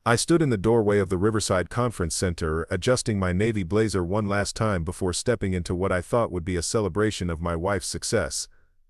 I stood in the doorway of the Riverside Conference Center, adjusting my navy blazer one last time before stepping into what I thought would be a celebration of my wife's success.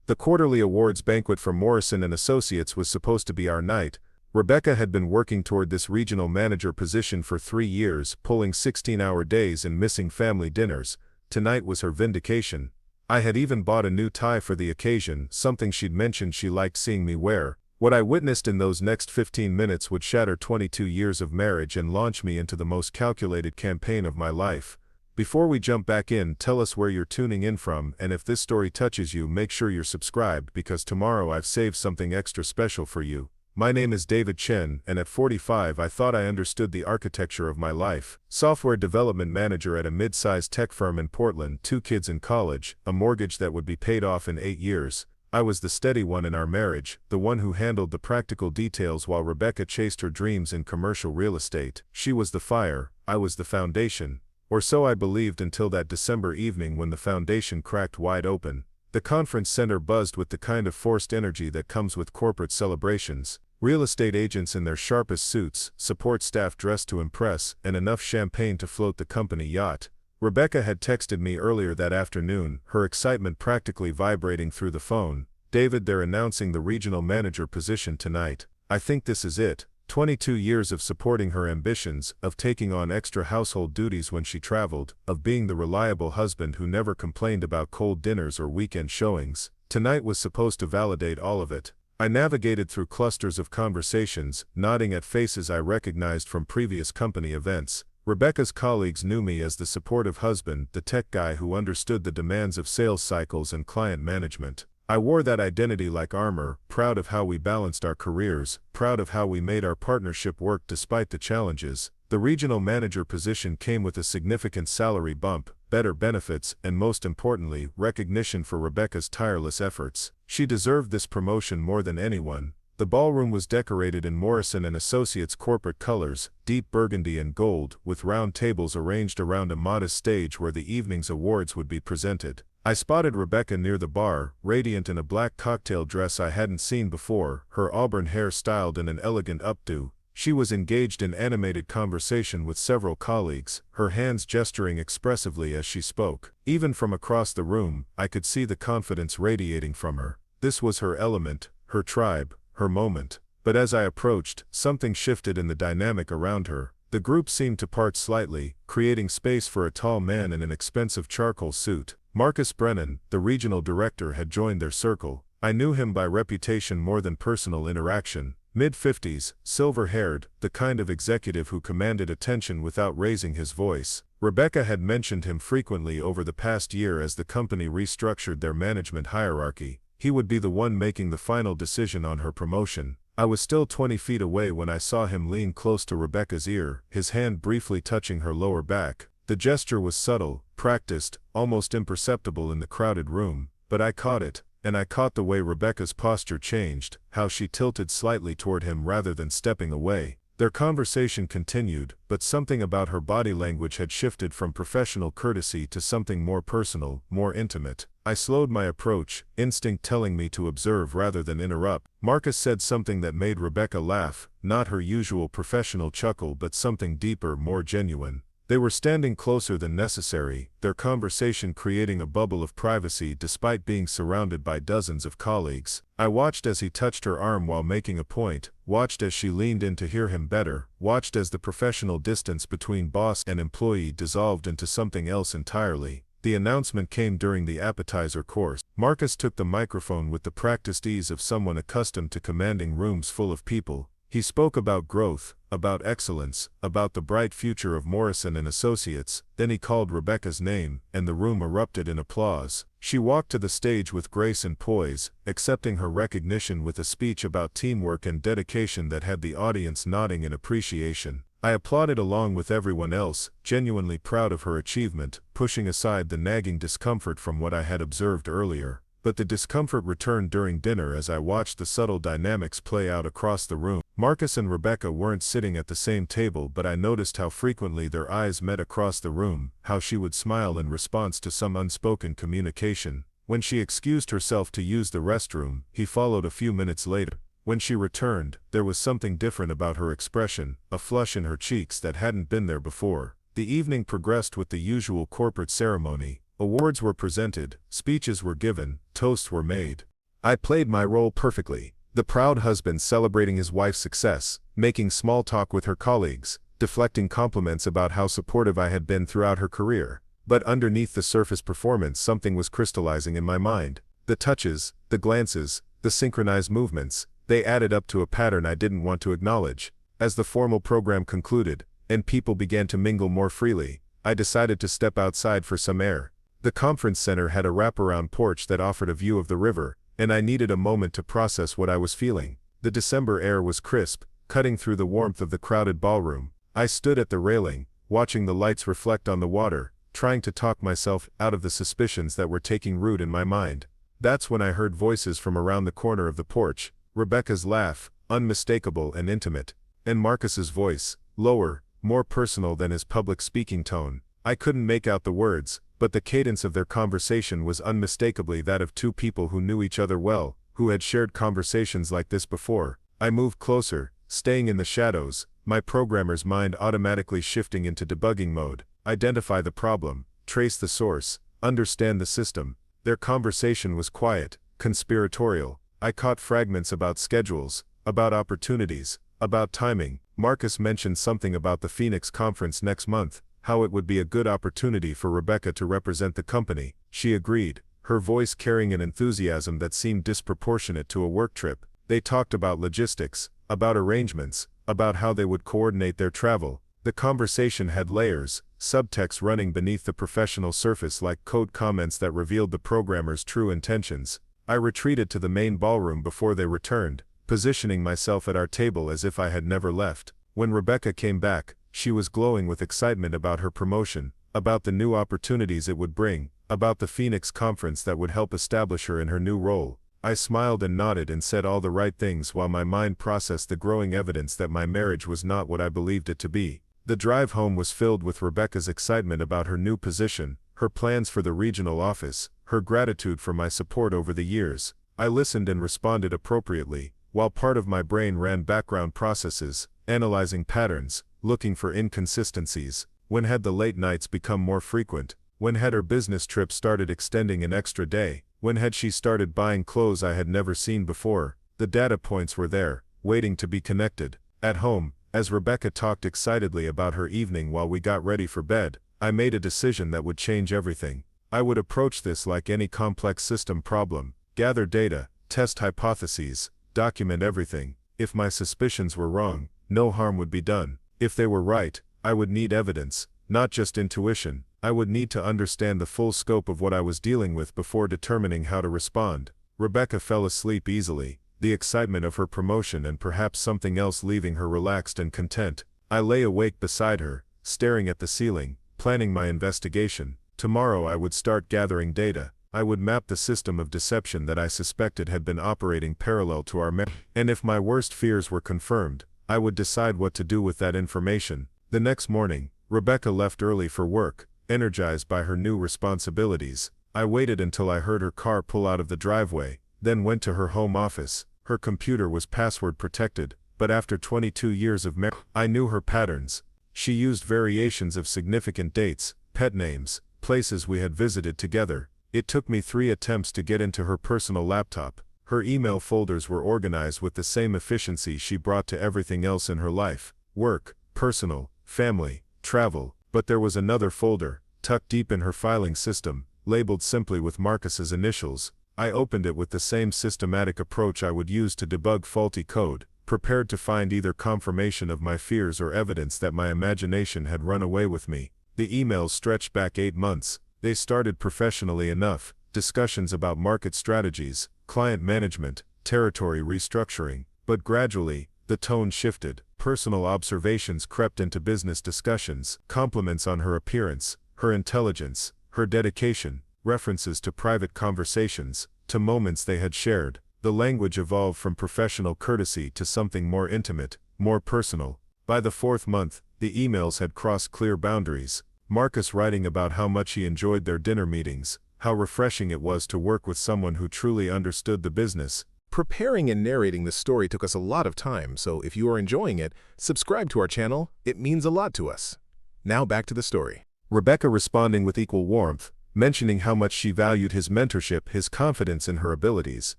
The quarterly awards banquet for Morrison Associates was supposed to be our night. Rebecca had been working toward this regional manager position for 3 years, pulling 16-hour days and missing family dinners. Tonight was her vindication. I had even bought a new tie for the occasion, something she'd mentioned she liked seeing me wear. What I witnessed in those next 15 minutes would shatter 22 years of marriage and launch me into the most calculated campaign of my life. Before we jump back in, tell us where you're tuning in from, and if this story touches you, make sure you're subscribed because tomorrow I've saved something extra special for you. My name is David Chen, and at 45 I thought I understood the architecture of my life. Software development manager at a mid-sized tech firm in Portland, 2 kids in college, a mortgage that would be paid off in 8 years. I was the steady one in our marriage, the one who handled the practical details while Rebecca chased her dreams in commercial real estate. She was the fire, I was the foundation. Or so I believed until that December evening when the foundation cracked wide open. The conference center buzzed with the kind of forced energy that comes with corporate celebrations. Real estate agents in their sharpest suits, support staff dressed to impress, and enough champagne to float the company yacht. Rebecca had texted me earlier that afternoon, her excitement practically vibrating through the phone. "David, they're announcing the regional manager position tonight. I think this is it." 22 years of supporting her ambitions, of taking on extra household duties when she traveled, of being the reliable husband who never complained about cold dinners or weekend showings. Tonight was supposed to validate all of it. I navigated through clusters of conversations, nodding at faces I recognized from previous company events. Rebecca's colleagues knew me as the supportive husband, the tech guy who understood the demands of sales cycles and client management. I wore that identity like armor, proud of how we balanced our careers, proud of how we made our partnership work despite the challenges. The regional manager position came with a significant salary bump, better benefits, and most importantly, recognition for Rebecca's tireless efforts. She deserved this promotion more than anyone. The ballroom was decorated in Morrison Associates corporate colors, deep burgundy and gold, with round tables arranged around a modest stage where the evening's awards would be presented. I spotted Rebecca near the bar, radiant in a black cocktail dress I hadn't seen before, her auburn hair styled in an elegant updo. She was engaged in animated conversation with several colleagues, her hands gesturing expressively as she spoke. Even from across the room, I could see the confidence radiating from her. This was her element, her tribe, her moment. But as I approached, something shifted in the dynamic around her. The group seemed to part slightly, creating space for a tall man in an expensive charcoal suit. Marcus Brennan, the regional director, had joined their circle. I knew him by reputation more than personal interaction. Mid-50s, silver-haired, the kind of executive who commanded attention without raising his voice. Rebecca had mentioned him frequently over the past year as the company restructured their management hierarchy. He would be the one making the final decision on her promotion. I was still 20 feet away when I saw him lean close to Rebecca's ear, his hand briefly touching her lower back. The gesture was subtle, practiced, almost imperceptible in the crowded room, but I caught it, and I caught the way Rebecca's posture changed, how she tilted slightly toward him rather than stepping away. Their conversation continued, but something about her body language had shifted from professional courtesy to something more personal, more intimate. I slowed my approach, instinct telling me to observe rather than interrupt. Marcus said something that made Rebecca laugh, not her usual professional chuckle but something deeper, more genuine. They were standing closer than necessary, their conversation creating a bubble of privacy despite being surrounded by dozens of colleagues. I watched as he touched her arm while making a point, watched as she leaned in to hear him better, watched as the professional distance between boss and employee dissolved into something else entirely. The announcement came during the appetizer course. Marcus took the microphone with the practiced ease of someone accustomed to commanding rooms full of people. He spoke about growth, about excellence, about the bright future of Morrison and Associates. Then he called Rebecca's name, and the room erupted in applause. She walked to the stage with grace and poise, accepting her recognition with a speech about teamwork and dedication that had the audience nodding in appreciation. I applauded along with everyone else, genuinely proud of her achievement, pushing aside the nagging discomfort from what I had observed earlier. But the discomfort returned during dinner as I watched the subtle dynamics play out across the room. Marcus and Rebecca weren't sitting at the same table, but I noticed how frequently their eyes met across the room, how she would smile in response to some unspoken communication. When she excused herself to use the restroom, he followed a few minutes later. When she returned, there was something different about her expression, a flush in her cheeks that hadn't been there before. The evening progressed with the usual corporate ceremony. Awards were presented, speeches were given, toasts were made. I played my role perfectly. The proud husband celebrating his wife's success, making small talk with her colleagues, deflecting compliments about how supportive I had been throughout her career. But underneath the surface performance, something was crystallizing in my mind. The touches, the glances, the synchronized movements, they added up to a pattern I didn't want to acknowledge. As the formal program concluded, and people began to mingle more freely, I decided to step outside for some air. The conference center had a wraparound porch that offered a view of the river, and I needed a moment to process what I was feeling. The December air was crisp, cutting through the warmth of the crowded ballroom. I stood at the railing, watching the lights reflect on the water, trying to talk myself out of the suspicions that were taking root in my mind. That's when I heard voices from around the corner of the porch, Rebecca's laugh, unmistakable and intimate, and Marcus's voice, lower, more personal than his public speaking tone. I couldn't make out the words, but the cadence of their conversation was unmistakably that of two people who knew each other well, who had shared conversations like this before. I moved closer, staying in the shadows, my programmer's mind automatically shifting into debugging mode. Identify the problem, trace the source, understand the system. Their conversation was quiet, conspiratorial. I caught fragments about schedules, about opportunities, about timing. Marcus mentioned something about the Phoenix conference next month, how it would be a good opportunity for Rebecca to represent the company. She agreed, her voice carrying an enthusiasm that seemed disproportionate to a work trip. They talked about logistics, about arrangements, about how they would coordinate their travel. The conversation had layers, subtext running beneath the professional surface like code comments that revealed the programmer's true intentions. I retreated to the main ballroom before they returned, positioning myself at our table as if I had never left. When Rebecca came back, she was glowing with excitement about her promotion, about the new opportunities it would bring, about the Phoenix conference that would help establish her in her new role. I smiled and nodded and said all the right things while my mind processed the growing evidence that my marriage was not what I believed it to be. The drive home was filled with Rebecca's excitement about her new position, her plans for the regional office, her gratitude for my support over the years. I listened and responded appropriately, while part of my brain ran background processes, analyzing patterns, looking for inconsistencies. When had the late nights become more frequent? When had her business trip started extending an extra day? When had she started buying clothes I had never seen before? The data points were there, waiting to be connected. At home, as Rebecca talked excitedly about her evening while we got ready for bed, I made a decision that would change everything. I would approach this like any complex system problem, gather data, test hypotheses, document everything. If my suspicions were wrong, no harm would be done. If they were right, I would need evidence, not just intuition. I would need to understand the full scope of what I was dealing with before determining how to respond. Rebecca fell asleep easily, the excitement of her promotion and perhaps something else leaving her relaxed and content. I lay awake beside her, staring at the ceiling, planning my investigation. Tomorrow I would start gathering data. I would map the system of deception that I suspected had been operating parallel to our marriage. And if my worst fears were confirmed, I would decide what to do with that information. The next morning, Rebecca left early for work, energized by her new responsibilities. I waited until I heard her car pull out of the driveway, then went to her home office. Her computer was password protected, but after 22 years of marriage, I knew her patterns. She used variations of significant dates, pet names, places we had visited together. It took me 3 attempts to get into her personal laptop. Her email folders were organized with the same efficiency she brought to everything else in her life: work, personal, family, travel. But there was another folder, tucked deep in her filing system, labeled simply with Marcus's initials. I opened it with the same systematic approach I would use to debug faulty code, prepared to find either confirmation of my fears or evidence that my imagination had run away with me. The emails stretched back 8 months. They started professionally enough, discussions about market strategies, client management, territory restructuring, but gradually, the tone shifted. Personal observations crept into business discussions, compliments on her appearance, her intelligence, her dedication, references to private conversations, to moments they had shared. The language evolved from professional courtesy to something more intimate, more personal. By the 4th month, the emails had crossed clear boundaries. Marcus writing about how much he enjoyed their dinner meetings, how refreshing it was to work with someone who truly understood the business. Preparing and narrating this story took us a lot of time, so if you are enjoying it, subscribe to our channel. It means a lot to us. Now back to the story. Rebecca responding with equal warmth, mentioning how much she valued his mentorship, his confidence in her abilities.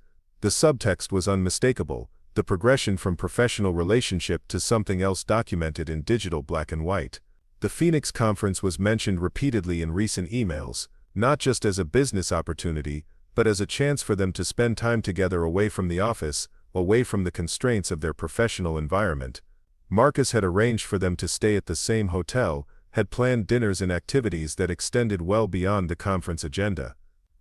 The subtext was unmistakable, the progression from professional relationship to something else documented in digital black and white. The Phoenix conference was mentioned repeatedly in recent emails, not just as a business opportunity, but as a chance for them to spend time together away from the office, away from the constraints of their professional environment. Marcus had arranged for them to stay at the same hotel, had planned dinners and activities that extended well beyond the conference agenda.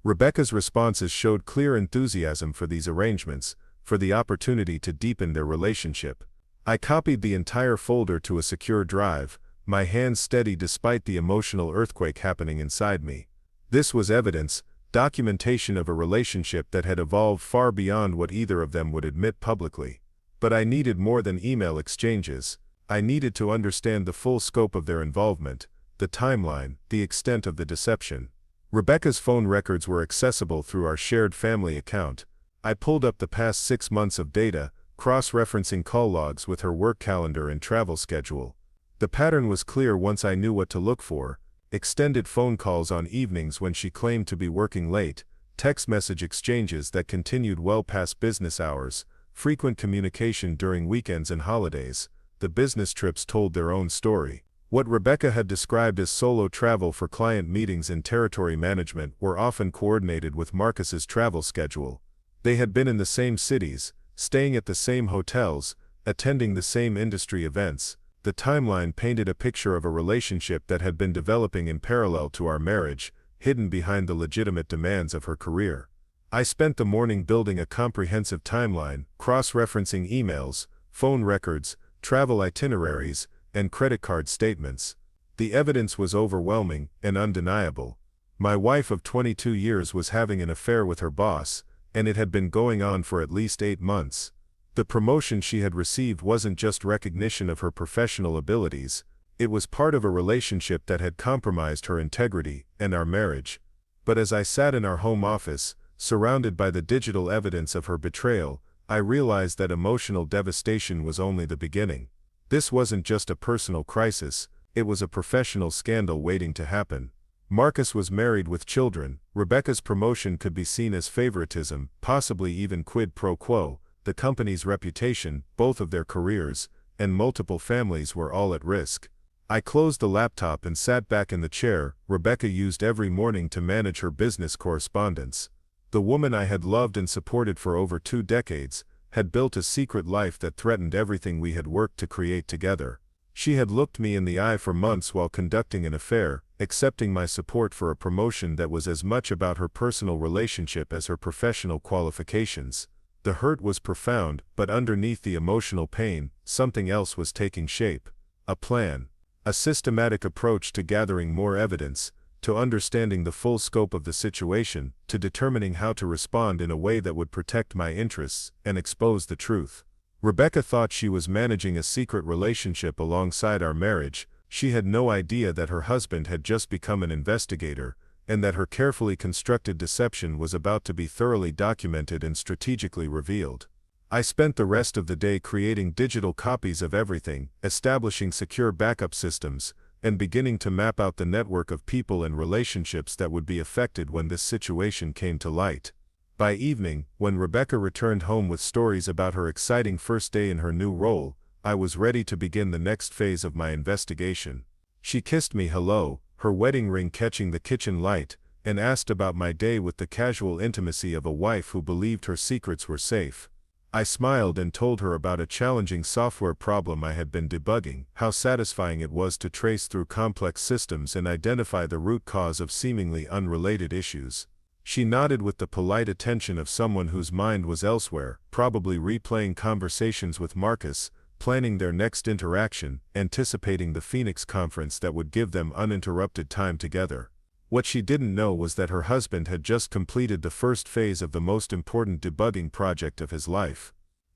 Rebecca's responses showed clear enthusiasm for these arrangements, for the opportunity to deepen their relationship. I copied the entire folder to a secure drive, my hands steady despite the emotional earthquake happening inside me. This was evidence, documentation of a relationship that had evolved far beyond what either of them would admit publicly. But I needed more than email exchanges. I needed to understand the full scope of their involvement, the timeline, the extent of the deception. Rebecca's phone records were accessible through our shared family account. I pulled up the past 6 months of data, cross-referencing call logs with her work calendar and travel schedule. The pattern was clear once I knew what to look for: extended phone calls on evenings when she claimed to be working late, text message exchanges that continued well past business hours, frequent communication during weekends and holidays. The business trips told their own story. What Rebecca had described as solo travel for client meetings and territory management were often coordinated with Marcus's travel schedule. They had been in the same cities, staying at the same hotels, attending the same industry events. The timeline painted a picture of a relationship that had been developing in parallel to our marriage, hidden behind the legitimate demands of her career. I spent the morning building a comprehensive timeline, cross-referencing emails, phone records, travel itineraries, and credit card statements. The evidence was overwhelming and undeniable. My wife of 22 years was having an affair with her boss, and it had been going on for at least 8 months. The promotion she had received wasn't just recognition of her professional abilities, it was part of a relationship that had compromised her integrity and our marriage. But as I sat in our home office, surrounded by the digital evidence of her betrayal, I realized that emotional devastation was only the beginning. This wasn't just a personal crisis, it was a professional scandal waiting to happen. Marcus was married with children. Rebecca's promotion could be seen as favoritism, possibly even quid pro quo. The company's reputation, both of their careers, and multiple families were all at risk. I closed the laptop and sat back in the chair Rebecca used every morning to manage her business correspondence. The woman I had loved and supported for over 2 decades had built a secret life that threatened everything we had worked to create together. She had looked me in the eye for months while conducting an affair, accepting my support for a promotion that was as much about her personal relationship as her professional qualifications. The hurt was profound, but underneath the emotional pain, something else was taking shape. A plan. A systematic approach to gathering more evidence, to understanding the full scope of the situation, to determining how to respond in a way that would protect my interests and expose the truth. Rebecca thought she was managing a secret relationship alongside our marriage. She had no idea that her husband had just become an investigator, and that her carefully constructed deception was about to be thoroughly documented and strategically revealed. I spent the rest of the day creating digital copies of everything, establishing secure backup systems, and beginning to map out the network of people and relationships that would be affected when this situation came to light. By evening, when Rebecca returned home with stories about her exciting first day in her new role, I was ready to begin the next phase of my investigation. She kissed me hello, her wedding ring catching the kitchen light, and asked about my day with the casual intimacy of a wife who believed her secrets were safe. I smiled and told her about a challenging software problem I had been debugging, how satisfying it was to trace through complex systems and identify the root cause of seemingly unrelated issues. She nodded with the polite attention of someone whose mind was elsewhere, probably replaying conversations with Marcus, planning their next interaction, anticipating the Phoenix conference that would give them uninterrupted time together. What she didn't know was that her husband had just completed the first phase of the most important debugging project of his life.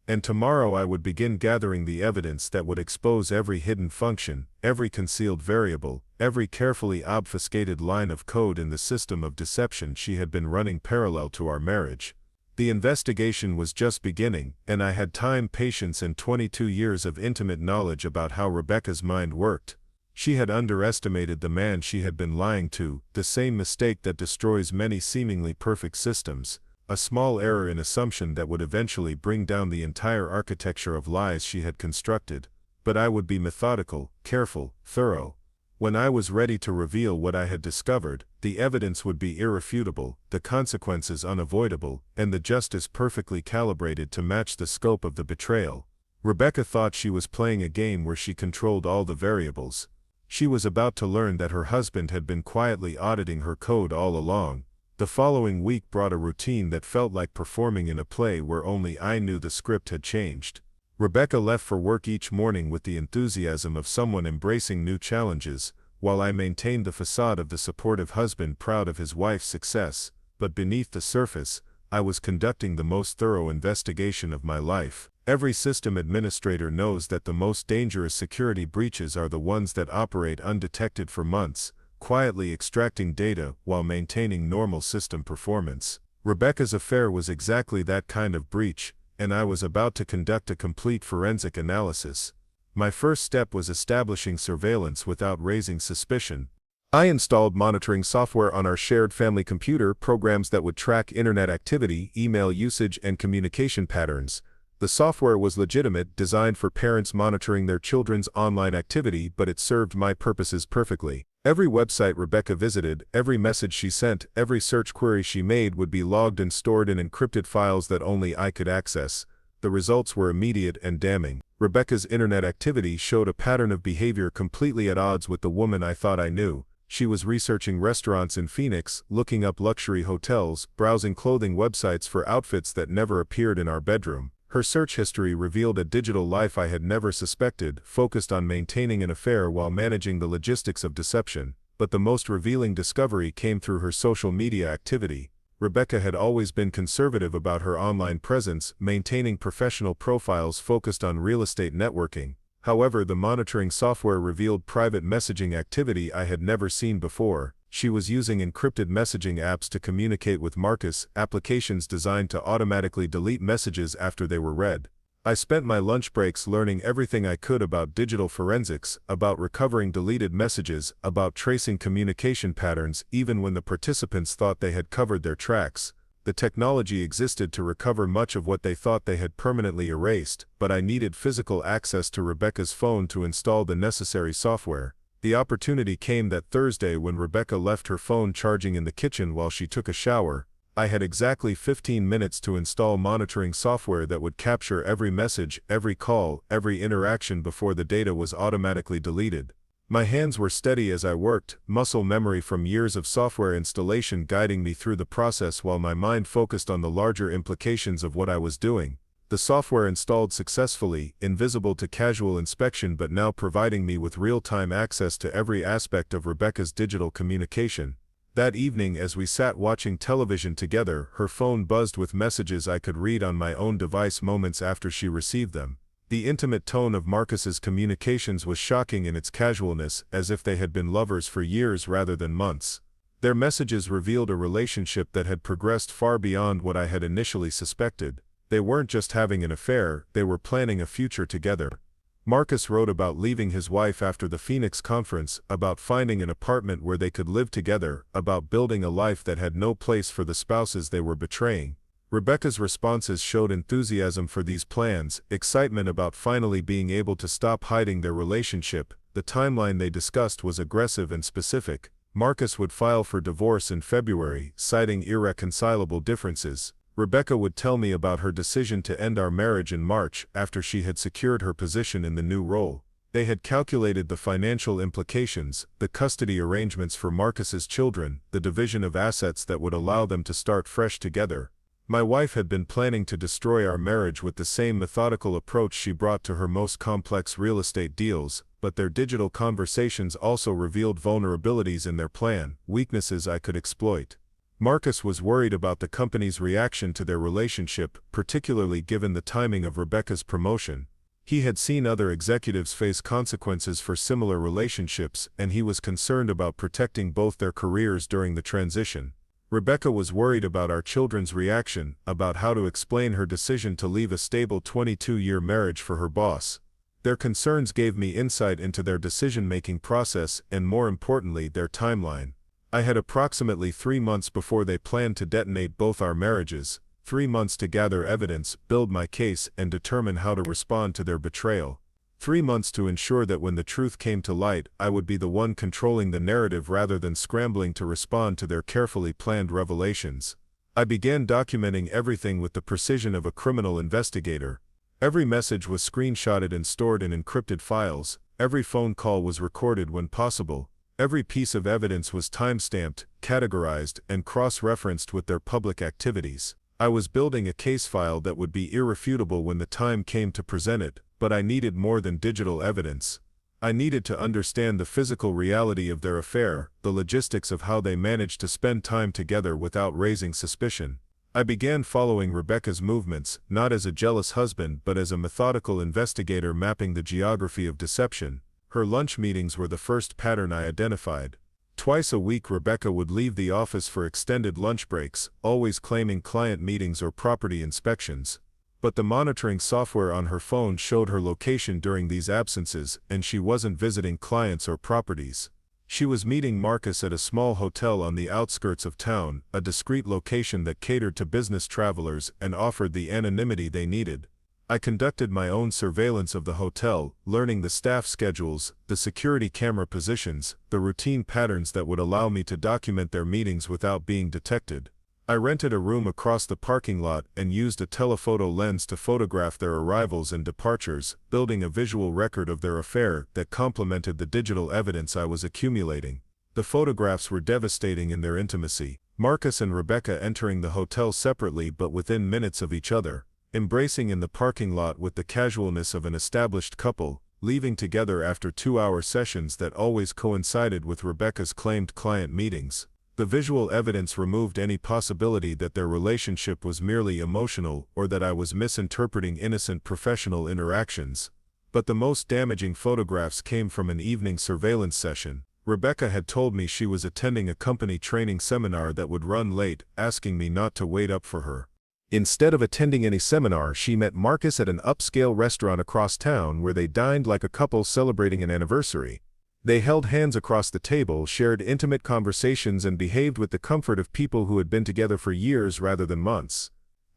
And tomorrow I would begin gathering the evidence that would expose every hidden function, every concealed variable, every carefully obfuscated line of code in the system of deception she had been running parallel to our marriage. The investigation was just beginning, and I had time, patience, and 22 years of intimate knowledge about how Rebecca's mind worked. She had underestimated the man she had been lying to, the same mistake that destroys many seemingly perfect systems, a small error in assumption that would eventually bring down the entire architecture of lies she had constructed. But I would be methodical, careful, thorough. When I was ready to reveal what I had discovered, the evidence would be irrefutable, the consequences unavoidable, and the justice perfectly calibrated to match the scope of the betrayal. Rebecca thought she was playing a game where she controlled all the variables. She was about to learn that her husband had been quietly auditing her code all along. The following week brought a routine that felt like performing in a play where only I knew the script had changed. Rebecca left for work each morning with the enthusiasm of someone embracing new challenges, while I maintained the facade of the supportive husband proud of his wife's success, but beneath the surface, I was conducting the most thorough investigation of my life. Every system administrator knows that the most dangerous security breaches are the ones that operate undetected for months, quietly extracting data while maintaining normal system performance. Rebecca's affair was exactly that kind of breach, and I was about to conduct a complete forensic analysis. My first step was establishing surveillance without raising suspicion. I installed monitoring software on our shared family computer, programs that would track internet activity, email usage, and communication patterns. The software was legitimate, designed for parents monitoring their children's online activity, but it served my purposes perfectly. Every website Rebecca visited, every message she sent, every search query she made would be logged and stored in encrypted files that only I could access. The results were immediate and damning. Rebecca's internet activity showed a pattern of behavior completely at odds with the woman I thought I knew. She was researching restaurants in Phoenix, looking up luxury hotels, browsing clothing websites for outfits that never appeared in our bedroom. Her search history revealed a digital life I had never suspected, focused on maintaining an affair while managing the logistics of deception. But the most revealing discovery came through her social media activity. Rebecca had always been conservative about her online presence, maintaining professional profiles focused on real estate networking. However, the monitoring software revealed private messaging activity I had never seen before. She was using encrypted messaging apps to communicate with Marcus, applications designed to automatically delete messages after they were read. I spent my lunch breaks learning everything I could about digital forensics, about recovering deleted messages, about tracing communication patterns, even when the participants thought they had covered their tracks. The technology existed to recover much of what they thought they had permanently erased, but I needed physical access to Rebecca's phone to install the necessary software. The opportunity came that Thursday when Rebecca left her phone charging in the kitchen while she took a shower. I had exactly 15 minutes to install monitoring software that would capture every message, every call, every interaction before the data was automatically deleted. My hands were steady as I worked, muscle memory from years of software installation guiding me through the process while my mind focused on the larger implications of what I was doing. The software installed successfully, invisible to casual inspection but now providing me with real-time access to every aspect of Rebecca's digital communication. That evening as we sat watching television together, her phone buzzed with messages I could read on my own device moments after she received them. The intimate tone of Marcus's communications was shocking in its casualness, as if they had been lovers for years rather than months. Their messages revealed a relationship that had progressed far beyond what I had initially suspected. They weren't just having an affair, they were planning a future together. Marcus wrote about leaving his wife after the Phoenix conference, about finding an apartment where they could live together, about building a life that had no place for the spouses they were betraying. Rebecca's responses showed enthusiasm for these plans, excitement about finally being able to stop hiding their relationship. The timeline they discussed was aggressive and specific. Marcus would file for divorce in February, citing irreconcilable differences. Rebecca would tell me about her decision to end our marriage in March after she had secured her position in the new role. They had calculated the financial implications, the custody arrangements for Marcus's children, the division of assets that would allow them to start fresh together. My wife had been planning to destroy our marriage with the same methodical approach she brought to her most complex real estate deals, but their digital conversations also revealed vulnerabilities in their plan, weaknesses I could exploit. Marcus was worried about the company's reaction to their relationship, particularly given the timing of Rebecca's promotion. He had seen other executives face consequences for similar relationships, and he was concerned about protecting both their careers during the transition. Rebecca was worried about our children's reaction, about how to explain her decision to leave a stable 22-year marriage for her boss. Their concerns gave me insight into their decision-making process and, more importantly, their timeline. I had approximately 3 months before they planned to detonate both our marriages, 3 months to gather evidence, build my case, and determine how to respond to their betrayal. 3 months to ensure that when the truth came to light, I would be the one controlling the narrative rather than scrambling to respond to their carefully planned revelations. I began documenting everything with the precision of a criminal investigator. Every message was screenshotted and stored in encrypted files, every phone call was recorded when possible, every piece of evidence was time-stamped, categorized, and cross-referenced with their public activities. I was building a case file that would be irrefutable when the time came to present it, but I needed more than digital evidence. I needed to understand the physical reality of their affair, the logistics of how they managed to spend time together without raising suspicion. I began following Rebecca's movements, not as a jealous husband but as a methodical investigator mapping the geography of deception. Her lunch meetings were the first pattern I identified. Twice a week Rebecca would leave the office for extended lunch breaks, always claiming client meetings or property inspections. But the monitoring software on her phone showed her location during these absences, and she wasn't visiting clients or properties. She was meeting Marcus at a small hotel on the outskirts of town, a discreet location that catered to business travelers and offered the anonymity they needed. I conducted my own surveillance of the hotel, learning the staff schedules, the security camera positions, the routine patterns that would allow me to document their meetings without being detected. I rented a room across the parking lot and used a telephoto lens to photograph their arrivals and departures, building a visual record of their affair that complemented the digital evidence I was accumulating. The photographs were devastating in their intimacy. Marcus and Rebecca entering the hotel separately but within minutes of each other, embracing in the parking lot with the casualness of an established couple, leaving together after 2-hour sessions that always coincided with Rebecca's claimed client meetings. The visual evidence removed any possibility that their relationship was merely emotional or that I was misinterpreting innocent professional interactions. But the most damaging photographs came from an evening surveillance session. Rebecca had told me she was attending a company training seminar that would run late, asking me not to wait up for her. Instead of attending any seminar, she met Marcus at an upscale restaurant across town where they dined like a couple celebrating an anniversary. They held hands across the table, shared intimate conversations, and behaved with the comfort of people who had been together for years rather than months.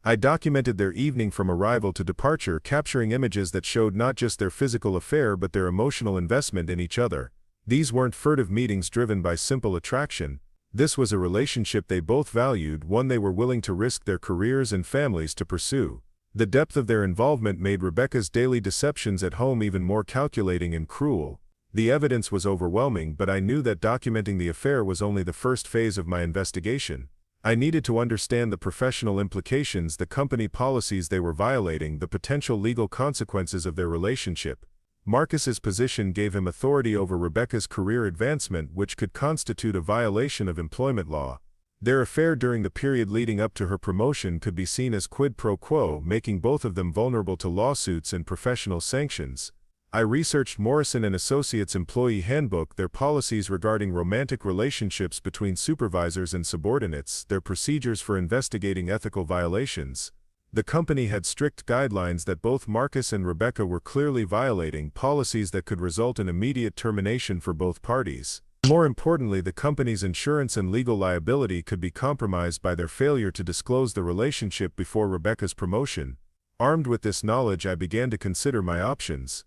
I documented their evening from arrival to departure, capturing images that showed not just their physical affair but their emotional investment in each other. These weren't furtive meetings driven by simple attraction. This was a relationship they both valued, one they were willing to risk their careers and families to pursue. The depth of their involvement made Rebecca's daily deceptions at home even more calculating and cruel. The evidence was overwhelming, but I knew that documenting the affair was only the first phase of my investigation. I needed to understand the professional implications, the company policies they were violating, the potential legal consequences of their relationship. Marcus's position gave him authority over Rebecca's career advancement, which could constitute a violation of employment law. Their affair during the period leading up to her promotion could be seen as quid pro quo, making both of them vulnerable to lawsuits and professional sanctions. I researched Morrison Associates' employee handbook, their policies regarding romantic relationships between supervisors and subordinates, their procedures for investigating ethical violations. The company had strict guidelines that both Marcus and Rebecca were clearly violating, policies that could result in immediate termination for both parties. More importantly, the company's insurance and legal liability could be compromised by their failure to disclose the relationship before Rebecca's promotion. Armed with this knowledge, I began to consider my options.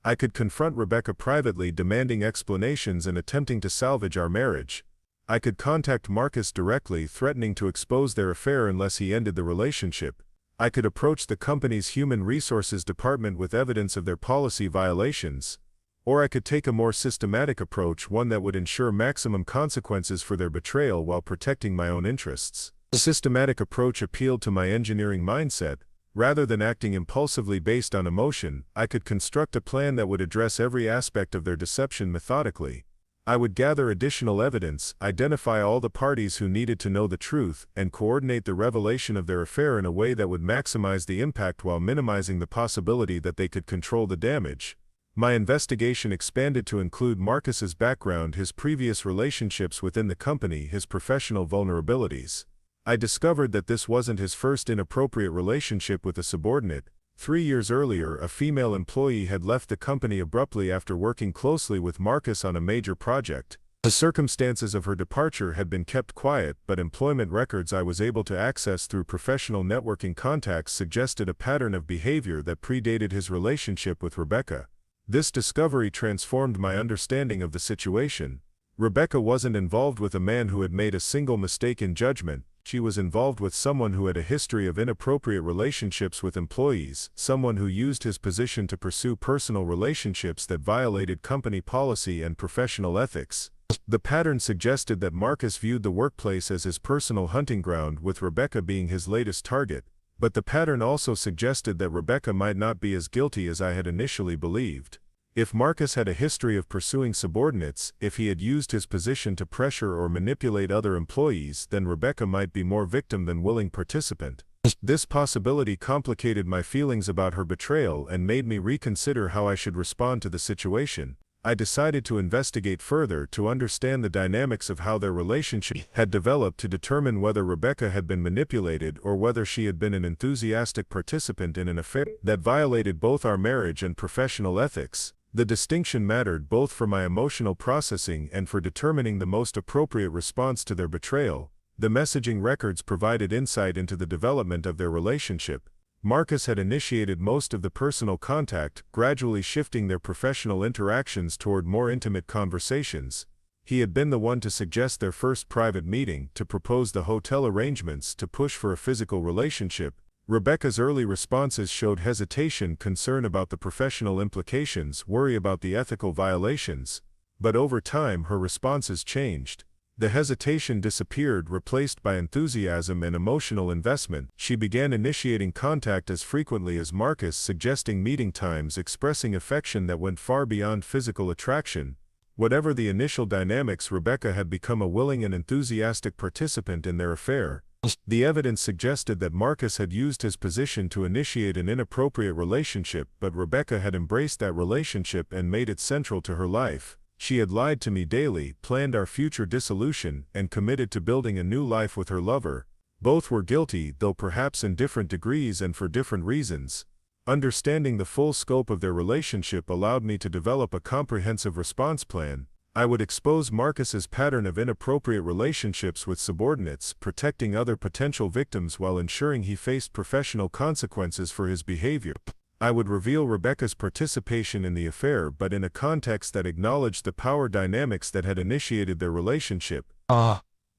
I could confront Rebecca privately, demanding explanations and attempting to salvage our marriage. I could contact Marcus directly, threatening to expose their affair unless he ended the relationship. I could approach the company's human resources department with evidence of their policy violations. Or I could take a more systematic approach, one that would ensure maximum consequences for their betrayal while protecting my own interests. The systematic approach appealed to my engineering mindset. Rather than acting impulsively based on emotion, I could construct a plan that would address every aspect of their deception methodically. I would gather additional evidence, identify all the parties who needed to know the truth, and coordinate the revelation of their affair in a way that would maximize the impact while minimizing the possibility that they could control the damage. My investigation expanded to include Marcus's background, his previous relationships within the company, his professional vulnerabilities. I discovered that this wasn't his first inappropriate relationship with a subordinate. 3 years earlier, a female employee had left the company abruptly after working closely with Marcus on a major project. The circumstances of her departure had been kept quiet, but employment records I was able to access through professional networking contacts suggested a pattern of behavior that predated his relationship with Rebecca. This discovery transformed my understanding of the situation. Rebecca wasn't involved with a man who had made a single mistake in judgment. She was involved with someone who had a history of inappropriate relationships with employees, someone who used his position to pursue personal relationships that violated company policy and professional ethics. The pattern suggested that Marcus viewed the workplace as his personal hunting ground, with Rebecca being his latest target. But the pattern also suggested that Rebecca might not be as guilty as I had initially believed. If Marcus had a history of pursuing subordinates, if he had used his position to pressure or manipulate other employees, then Rebecca might be more victim than willing participant. This possibility complicated my feelings about her betrayal and made me reconsider how I should respond to the situation. I decided to investigate further to understand the dynamics of how their relationship had developed, to determine whether Rebecca had been manipulated or whether she had been an enthusiastic participant in an affair that violated both our marriage and professional ethics. The distinction mattered both for my emotional processing and for determining the most appropriate response to their betrayal. The messaging records provided insight into the development of their relationship. Marcus had initiated most of the personal contact, gradually shifting their professional interactions toward more intimate conversations. He had been the one to suggest their first private meeting, to propose the hotel arrangements, to push for a physical relationship. Rebecca's early responses showed hesitation, concern about the professional implications, worry about the ethical violations. But over time, her responses changed. The hesitation disappeared, replaced by enthusiasm and emotional investment. She began initiating contact as frequently as Marcus, suggesting meeting times, expressing affection that went far beyond physical attraction. Whatever the initial dynamics, Rebecca had become a willing and enthusiastic participant in their affair. The evidence suggested that Marcus had used his position to initiate an inappropriate relationship, but Rebecca had embraced that relationship and made it central to her life. She had lied to me daily, planned our future dissolution, and committed to building a new life with her lover. Both were guilty, though perhaps in different degrees and for different reasons. Understanding the full scope of their relationship allowed me to develop a comprehensive response plan. I would expose Marcus's pattern of inappropriate relationships with subordinates, protecting other potential victims while ensuring he faced professional consequences for his behavior. I would reveal Rebecca's participation in the affair, but in a context that acknowledged the power dynamics that had initiated their relationship.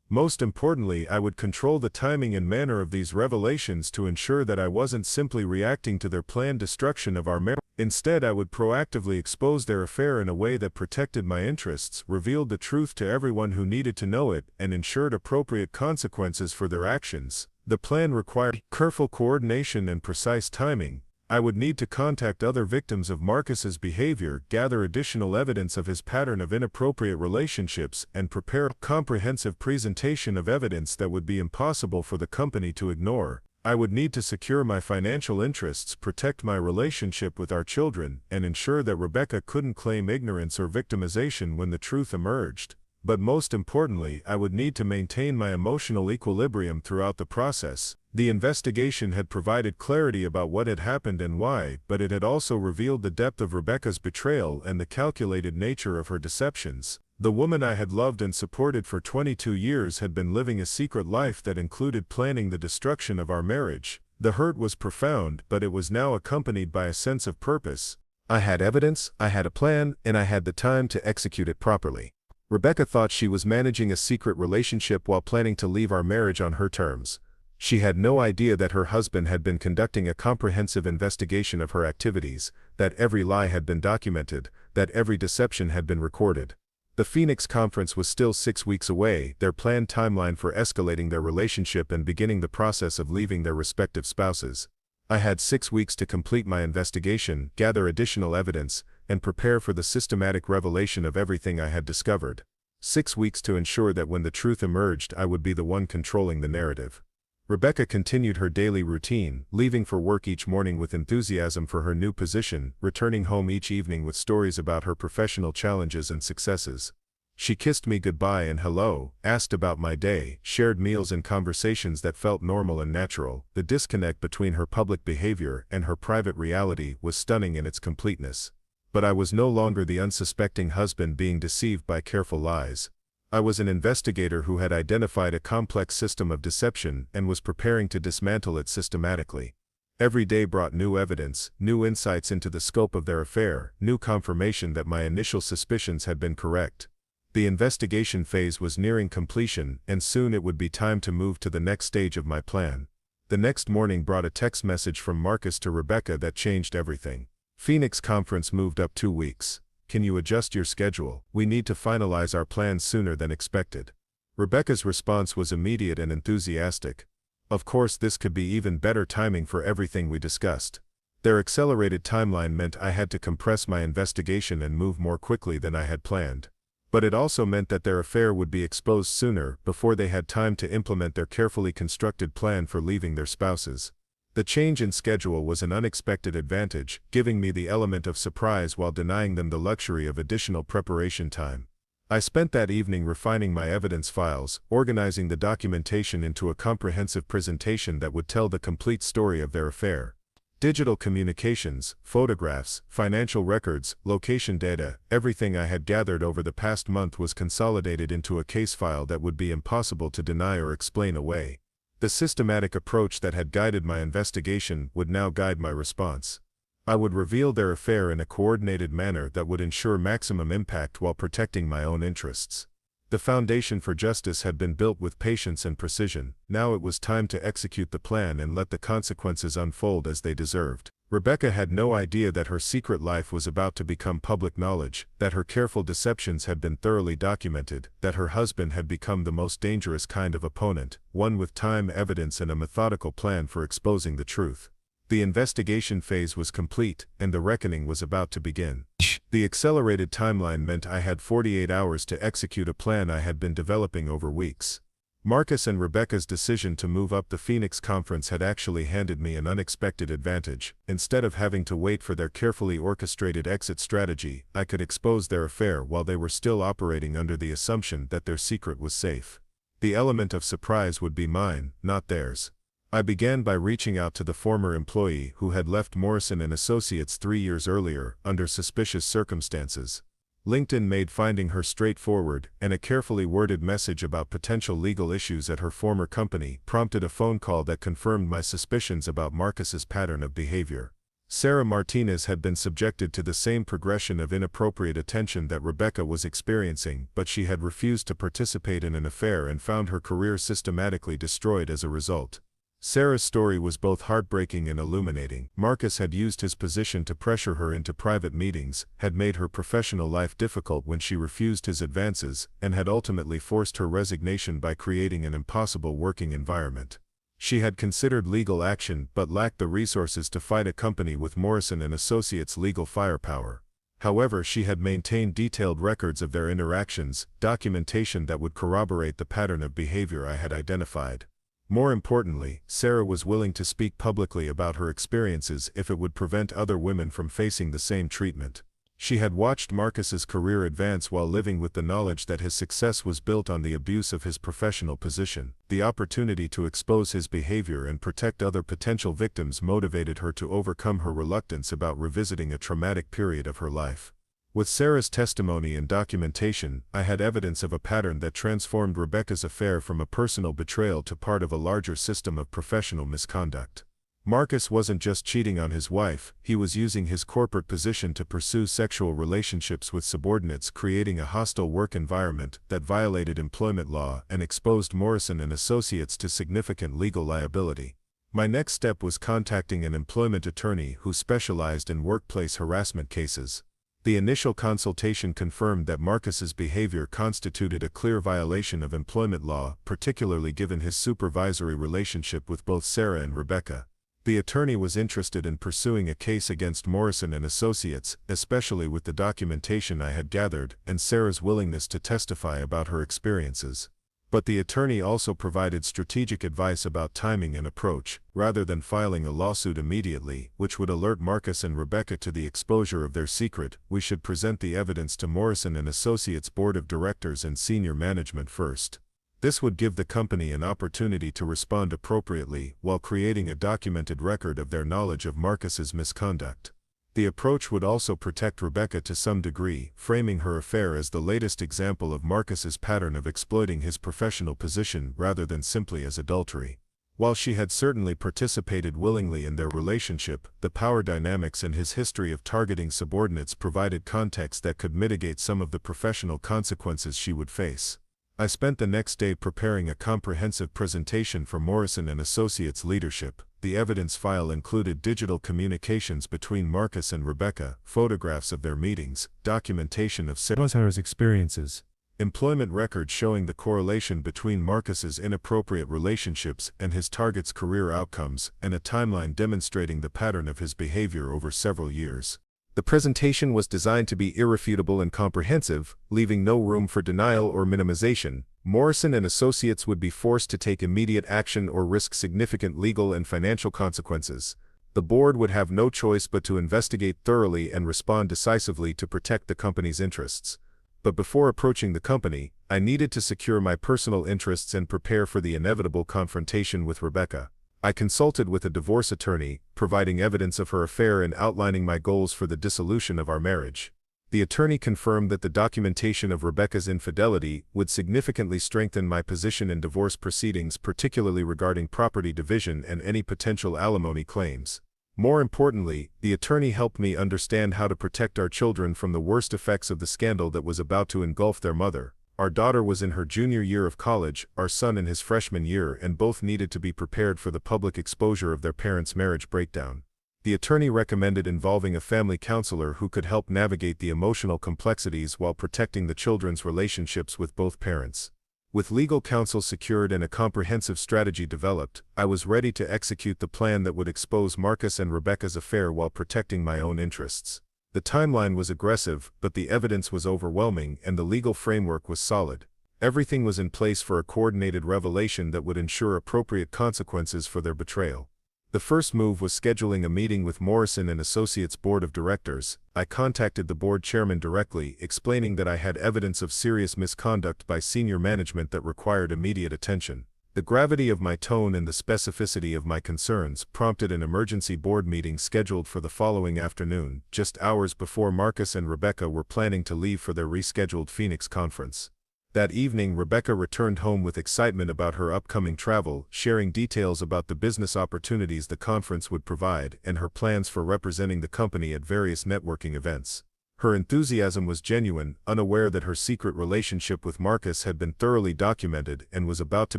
Most importantly, I would control the timing and manner of these revelations to ensure that I wasn't simply reacting to their planned destruction of our marriage. Instead, I would proactively expose their affair in a way that protected my interests, revealed the truth to everyone who needed to know it, and ensured appropriate consequences for their actions. The plan required careful coordination and precise timing. I would need to contact other victims of Marcus's behavior, gather additional evidence of his pattern of inappropriate relationships, and prepare a comprehensive presentation of evidence that would be impossible for the company to ignore. I would need to secure my financial interests, protect my relationship with our children, and ensure that Rebecca couldn't claim ignorance or victimization when the truth emerged. But most importantly, I would need to maintain my emotional equilibrium throughout the process. The investigation had provided clarity about what had happened and why, but it had also revealed the depth of Rebecca's betrayal and the calculated nature of her deceptions. The woman I had loved and supported for 22 years had been living a secret life that included planning the destruction of our marriage. The hurt was profound, but it was now accompanied by a sense of purpose. I had evidence, I had a plan, and I had the time to execute it properly. Rebecca thought she was managing a secret relationship while planning to leave our marriage on her terms. She had no idea that her husband had been conducting a comprehensive investigation of her activities, that every lie had been documented, that every deception had been recorded. The Phoenix conference was still 6 weeks away, their planned timeline for escalating their relationship and beginning the process of leaving their respective spouses. I had 6 weeks to complete my investigation, gather additional evidence, and prepare for the systematic revelation of everything I had discovered. 6 weeks to ensure that when the truth emerged, I would be the one controlling the narrative. Rebecca continued her daily routine, leaving for work each morning with enthusiasm for her new position, returning home each evening with stories about her professional challenges and successes. She kissed me goodbye and hello, asked about my day, shared meals and conversations that felt normal and natural. The disconnect between her public behavior and her private reality was stunning in its completeness. But I was no longer the unsuspecting husband being deceived by careful lies. I was an investigator who had identified a complex system of deception and was preparing to dismantle it systematically. Every day brought new evidence, new insights into the scope of their affair, new confirmation that my initial suspicions had been correct. The investigation phase was nearing completion, and soon it would be time to move to the next stage of my plan. The next morning brought a text message from Marcus to Rebecca that changed everything. Phoenix conference moved up 2 weeks. Can you adjust your schedule? We need to finalize our plans sooner than expected. Rebecca's response was immediate and enthusiastic. Of course, this could be even better timing for everything we discussed. Their accelerated timeline meant I had to compress my investigation and move more quickly than I had planned. But it also meant that their affair would be exposed sooner, before they had time to implement their carefully constructed plan for leaving their spouses. The change in schedule was an unexpected advantage, giving me the element of surprise while denying them the luxury of additional preparation time. I spent that evening refining my evidence files, organizing the documentation into a comprehensive presentation that would tell the complete story of their affair. Digital communications, photographs, financial records, location data, everything I had gathered over the past month was consolidated into a case file that would be impossible to deny or explain away. The systematic approach that had guided my investigation would now guide my response. I would reveal their affair in a coordinated manner that would ensure maximum impact while protecting my own interests. The foundation for justice had been built with patience and precision. Now it was time to execute the plan and let the consequences unfold as they deserved. Rebecca had no idea that her secret life was about to become public knowledge, that her careful deceptions had been thoroughly documented, that her husband had become the most dangerous kind of opponent, one with time, evidence, and a methodical plan for exposing the truth. The investigation phase was complete, and the reckoning was about to begin. The accelerated timeline meant I had 48 hours to execute a plan I had been developing over weeks. Marcus and Rebecca's decision to move up the Phoenix conference had actually handed me an unexpected advantage. Instead of having to wait for their carefully orchestrated exit strategy, I could expose their affair while they were still operating under the assumption that their secret was safe. The element of surprise would be mine, not theirs. I began by reaching out to the former employee who had left Morrison Associates 3 years earlier, under suspicious circumstances. LinkedIn made finding her straightforward, and a carefully worded message about potential legal issues at her former company prompted a phone call that confirmed my suspicions about Marcus's pattern of behavior. Sarah Martinez had been subjected to the same progression of inappropriate attention that Rebecca was experiencing, but she had refused to participate in an affair and found her career systematically destroyed as a result. Sarah's story was both heartbreaking and illuminating. Marcus had used his position to pressure her into private meetings, had made her professional life difficult when she refused his advances, and had ultimately forced her resignation by creating an impossible working environment. She had considered legal action but lacked the resources to fight a company with Morrison and Associates' legal firepower. However, she had maintained detailed records of their interactions, documentation that would corroborate the pattern of behavior I had identified. More importantly, Sarah was willing to speak publicly about her experiences if it would prevent other women from facing the same treatment. She had watched Marcus's career advance while living with the knowledge that his success was built on the abuse of his professional position. The opportunity to expose his behavior and protect other potential victims motivated her to overcome her reluctance about revisiting a traumatic period of her life. With Sarah's testimony and documentation, I had evidence of a pattern that transformed Rebecca's affair from a personal betrayal to part of a larger system of professional misconduct. Marcus wasn't just cheating on his wife, he was using his corporate position to pursue sexual relationships with subordinates, creating a hostile work environment that violated employment law and exposed Morrison and Associates to significant legal liability. My next step was contacting an employment attorney who specialized in workplace harassment cases. The initial consultation confirmed that Marcus's behavior constituted a clear violation of employment law, particularly given his supervisory relationship with both Sarah and Rebecca. The attorney was interested in pursuing a case against Morrison and Associates, especially with the documentation I had gathered and Sarah's willingness to testify about her experiences. But the attorney also provided strategic advice about timing and approach. Rather than filing a lawsuit immediately, which would alert Marcus and Rebecca to the exposure of their secret, we should present the evidence to Morrison Associates Board of Directors and senior management first. This would give the company an opportunity to respond appropriately while creating a documented record of their knowledge of Marcus's misconduct. The approach would also protect Rebecca to some degree, framing her affair as the latest example of Marcus's pattern of exploiting his professional position rather than simply as adultery. While she had certainly participated willingly in their relationship, the power dynamics and his history of targeting subordinates provided context that could mitigate some of the professional consequences she would face. I spent the next day preparing a comprehensive presentation for Morrison Associates leadership. The evidence file included digital communications between Marcus and Rebecca, photographs of their meetings, documentation of Sarah's experiences, employment records showing the correlation between Marcus's inappropriate relationships and his target's career outcomes, and a timeline demonstrating the pattern of his behavior over several years. The presentation was designed to be irrefutable and comprehensive, leaving no room for denial or minimization. Morrison and Associates would be forced to take immediate action or risk significant legal and financial consequences. The board would have no choice but to investigate thoroughly and respond decisively to protect the company's interests. But before approaching the company, I needed to secure my personal interests and prepare for the inevitable confrontation with Rebecca. I consulted with a divorce attorney, providing evidence of her affair and outlining my goals for the dissolution of our marriage. The attorney confirmed that the documentation of Rebecca's infidelity would significantly strengthen my position in divorce proceedings, particularly regarding property division and any potential alimony claims. More importantly, the attorney helped me understand how to protect our children from the worst effects of the scandal that was about to engulf their mother. Our daughter was in her junior year of college, our son in his freshman year, and both needed to be prepared for the public exposure of their parents' marriage breakdown. The attorney recommended involving a family counselor who could help navigate the emotional complexities while protecting the children's relationships with both parents. With legal counsel secured and a comprehensive strategy developed, I was ready to execute the plan that would expose Marcus and Rebecca's affair while protecting my own interests. The timeline was aggressive, but the evidence was overwhelming and the legal framework was solid. Everything was in place for a coordinated revelation that would ensure appropriate consequences for their betrayal. The first move was scheduling a meeting with Morrison Associates Board of Directors. I contacted the board chairman directly, explaining that I had evidence of serious misconduct by senior management that required immediate attention. The gravity of my tone and the specificity of my concerns prompted an emergency board meeting scheduled for the following afternoon, just hours before Marcus and Rebecca were planning to leave for their rescheduled Phoenix conference. That evening, Rebecca returned home with excitement about her upcoming travel, sharing details about the business opportunities the conference would provide and her plans for representing the company at various networking events. Her enthusiasm was genuine, unaware that her secret relationship with Marcus had been thoroughly documented and was about to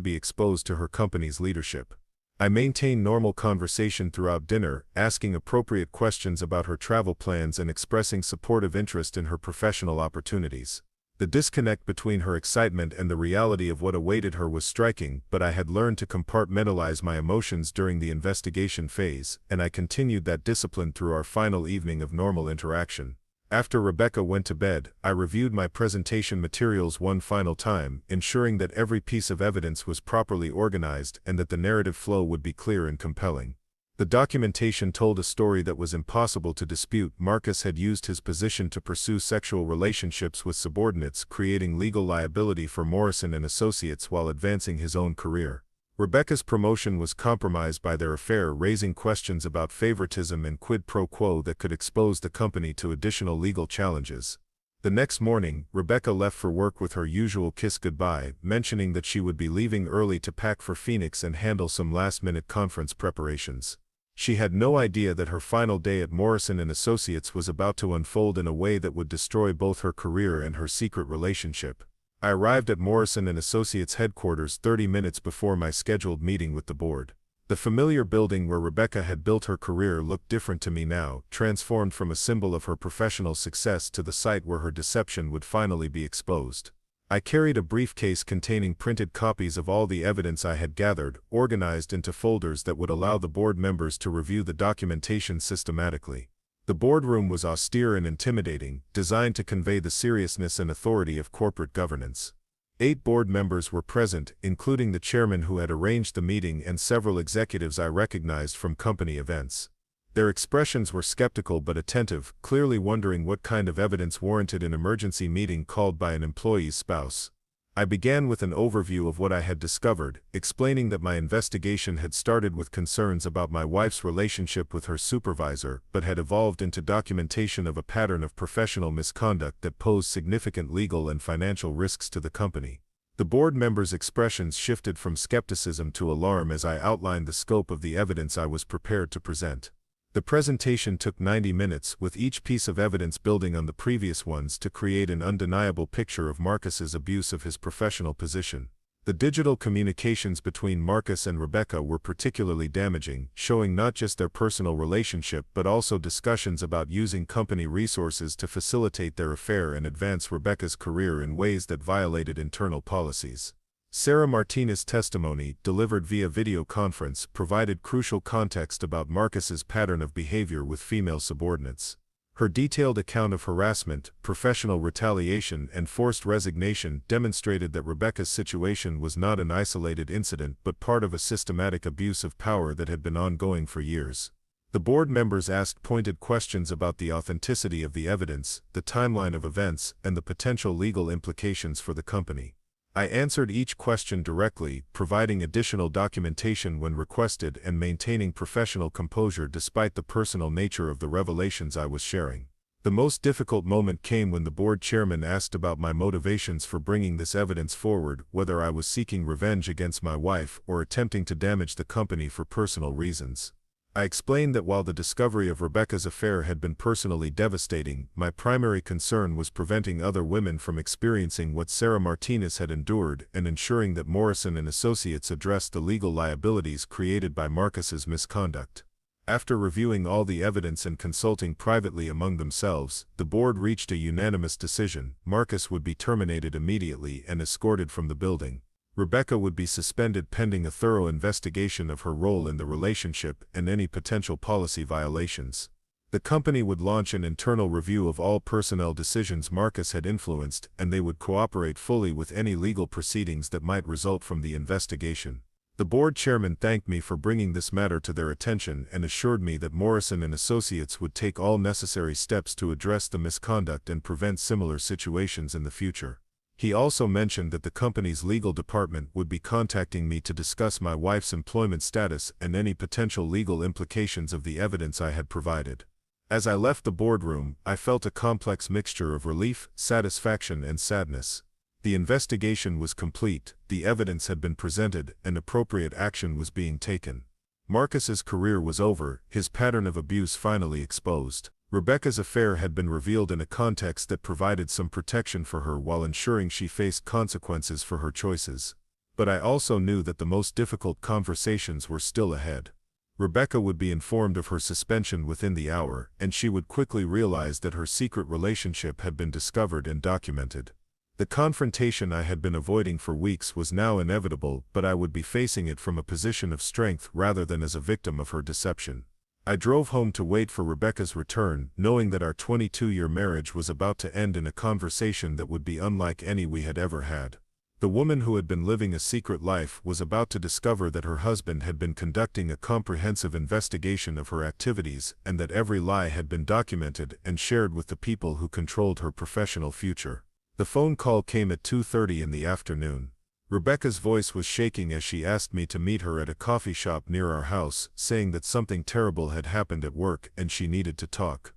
be exposed to her company's leadership. I maintained normal conversation throughout dinner, asking appropriate questions about her travel plans and expressing supportive interest in her professional opportunities. The disconnect between her excitement and the reality of what awaited her was striking, but I had learned to compartmentalize my emotions during the investigation phase, and I continued that discipline through our final evening of normal interaction. After Rebecca went to bed, I reviewed my presentation materials one final time, ensuring that every piece of evidence was properly organized and that the narrative flow would be clear and compelling. The documentation told a story that was impossible to dispute. Marcus had used his position to pursue sexual relationships with subordinates, creating legal liability for Morrison Associates while advancing his own career. Rebecca's promotion was compromised by their affair, raising questions about favoritism and quid pro quo that could expose the company to additional legal challenges. The next morning, Rebecca left for work with her usual kiss goodbye, mentioning that she would be leaving early to pack for Phoenix and handle some last-minute conference preparations. She had no idea that her final day at Morrison Associates was about to unfold in a way that would destroy both her career and her secret relationship. I arrived at Morrison Associates headquarters 30 minutes before my scheduled meeting with the board. The familiar building where Rebecca had built her career looked different to me now, transformed from a symbol of her professional success to the site where her deception would finally be exposed. I carried a briefcase containing printed copies of all the evidence I had gathered, organized into folders that would allow the board members to review the documentation systematically. The boardroom was austere and intimidating, designed to convey the seriousness and authority of corporate governance. 8 board members were present, including the chairman who had arranged the meeting and several executives I recognized from company events. Their expressions were skeptical but attentive, clearly wondering what kind of evidence warranted an emergency meeting called by an employee's spouse. I began with an overview of what I had discovered, explaining that my investigation had started with concerns about my wife's relationship with her supervisor, but had evolved into documentation of a pattern of professional misconduct that posed significant legal and financial risks to the company. The board members' expressions shifted from skepticism to alarm as I outlined the scope of the evidence I was prepared to present. The presentation took 90 minutes, with each piece of evidence building on the previous ones to create an undeniable picture of Marcus's abuse of his professional position. The digital communications between Marcus and Rebecca were particularly damaging, showing not just their personal relationship but also discussions about using company resources to facilitate their affair and advance Rebecca's career in ways that violated internal policies. Sarah Martinez's testimony, delivered via video conference, provided crucial context about Marcus's pattern of behavior with female subordinates. Her detailed account of harassment, professional retaliation, and forced resignation demonstrated that Rebecca's situation was not an isolated incident but part of a systematic abuse of power that had been ongoing for years. The board members asked pointed questions about the authenticity of the evidence, the timeline of events, and the potential legal implications for the company. I answered each question directly, providing additional documentation when requested and maintaining professional composure despite the personal nature of the revelations I was sharing. The most difficult moment came when the board chairman asked about my motivations for bringing this evidence forward, whether I was seeking revenge against my wife or attempting to damage the company for personal reasons. I explained that while the discovery of Rebecca's affair had been personally devastating, my primary concern was preventing other women from experiencing what Sarah Martinez had endured and ensuring that Morrison Associates addressed the legal liabilities created by Marcus's misconduct. After reviewing all the evidence and consulting privately among themselves, the board reached a unanimous decision: Marcus would be terminated immediately and escorted from the building. Rebecca would be suspended pending a thorough investigation of her role in the relationship and any potential policy violations. The company would launch an internal review of all personnel decisions Marcus had influenced, and they would cooperate fully with any legal proceedings that might result from the investigation. The board chairman thanked me for bringing this matter to their attention and assured me that Morrison Associates would take all necessary steps to address the misconduct and prevent similar situations in the future. He also mentioned that the company's legal department would be contacting me to discuss my wife's employment status and any potential legal implications of the evidence I had provided. As I left the boardroom, I felt a complex mixture of relief, satisfaction, and sadness. The investigation was complete, the evidence had been presented, and appropriate action was being taken. Marcus's career was over, his pattern of abuse finally exposed. Rebecca's affair had been revealed in a context that provided some protection for her while ensuring she faced consequences for her choices. But I also knew that the most difficult conversations were still ahead. Rebecca would be informed of her suspension within the hour, and she would quickly realize that her secret relationship had been discovered and documented. The confrontation I had been avoiding for weeks was now inevitable, but I would be facing it from a position of strength rather than as a victim of her deception. I drove home to wait for Rebecca's return, knowing that our 22-year marriage was about to end in a conversation that would be unlike any we had ever had. The woman who had been living a secret life was about to discover that her husband had been conducting a comprehensive investigation of her activities and that every lie had been documented and shared with the people who controlled her professional future. The phone call came at 2:30 in the afternoon. Rebecca's voice was shaking as she asked me to meet her at a coffee shop near our house, saying that something terrible had happened at work and she needed to talk.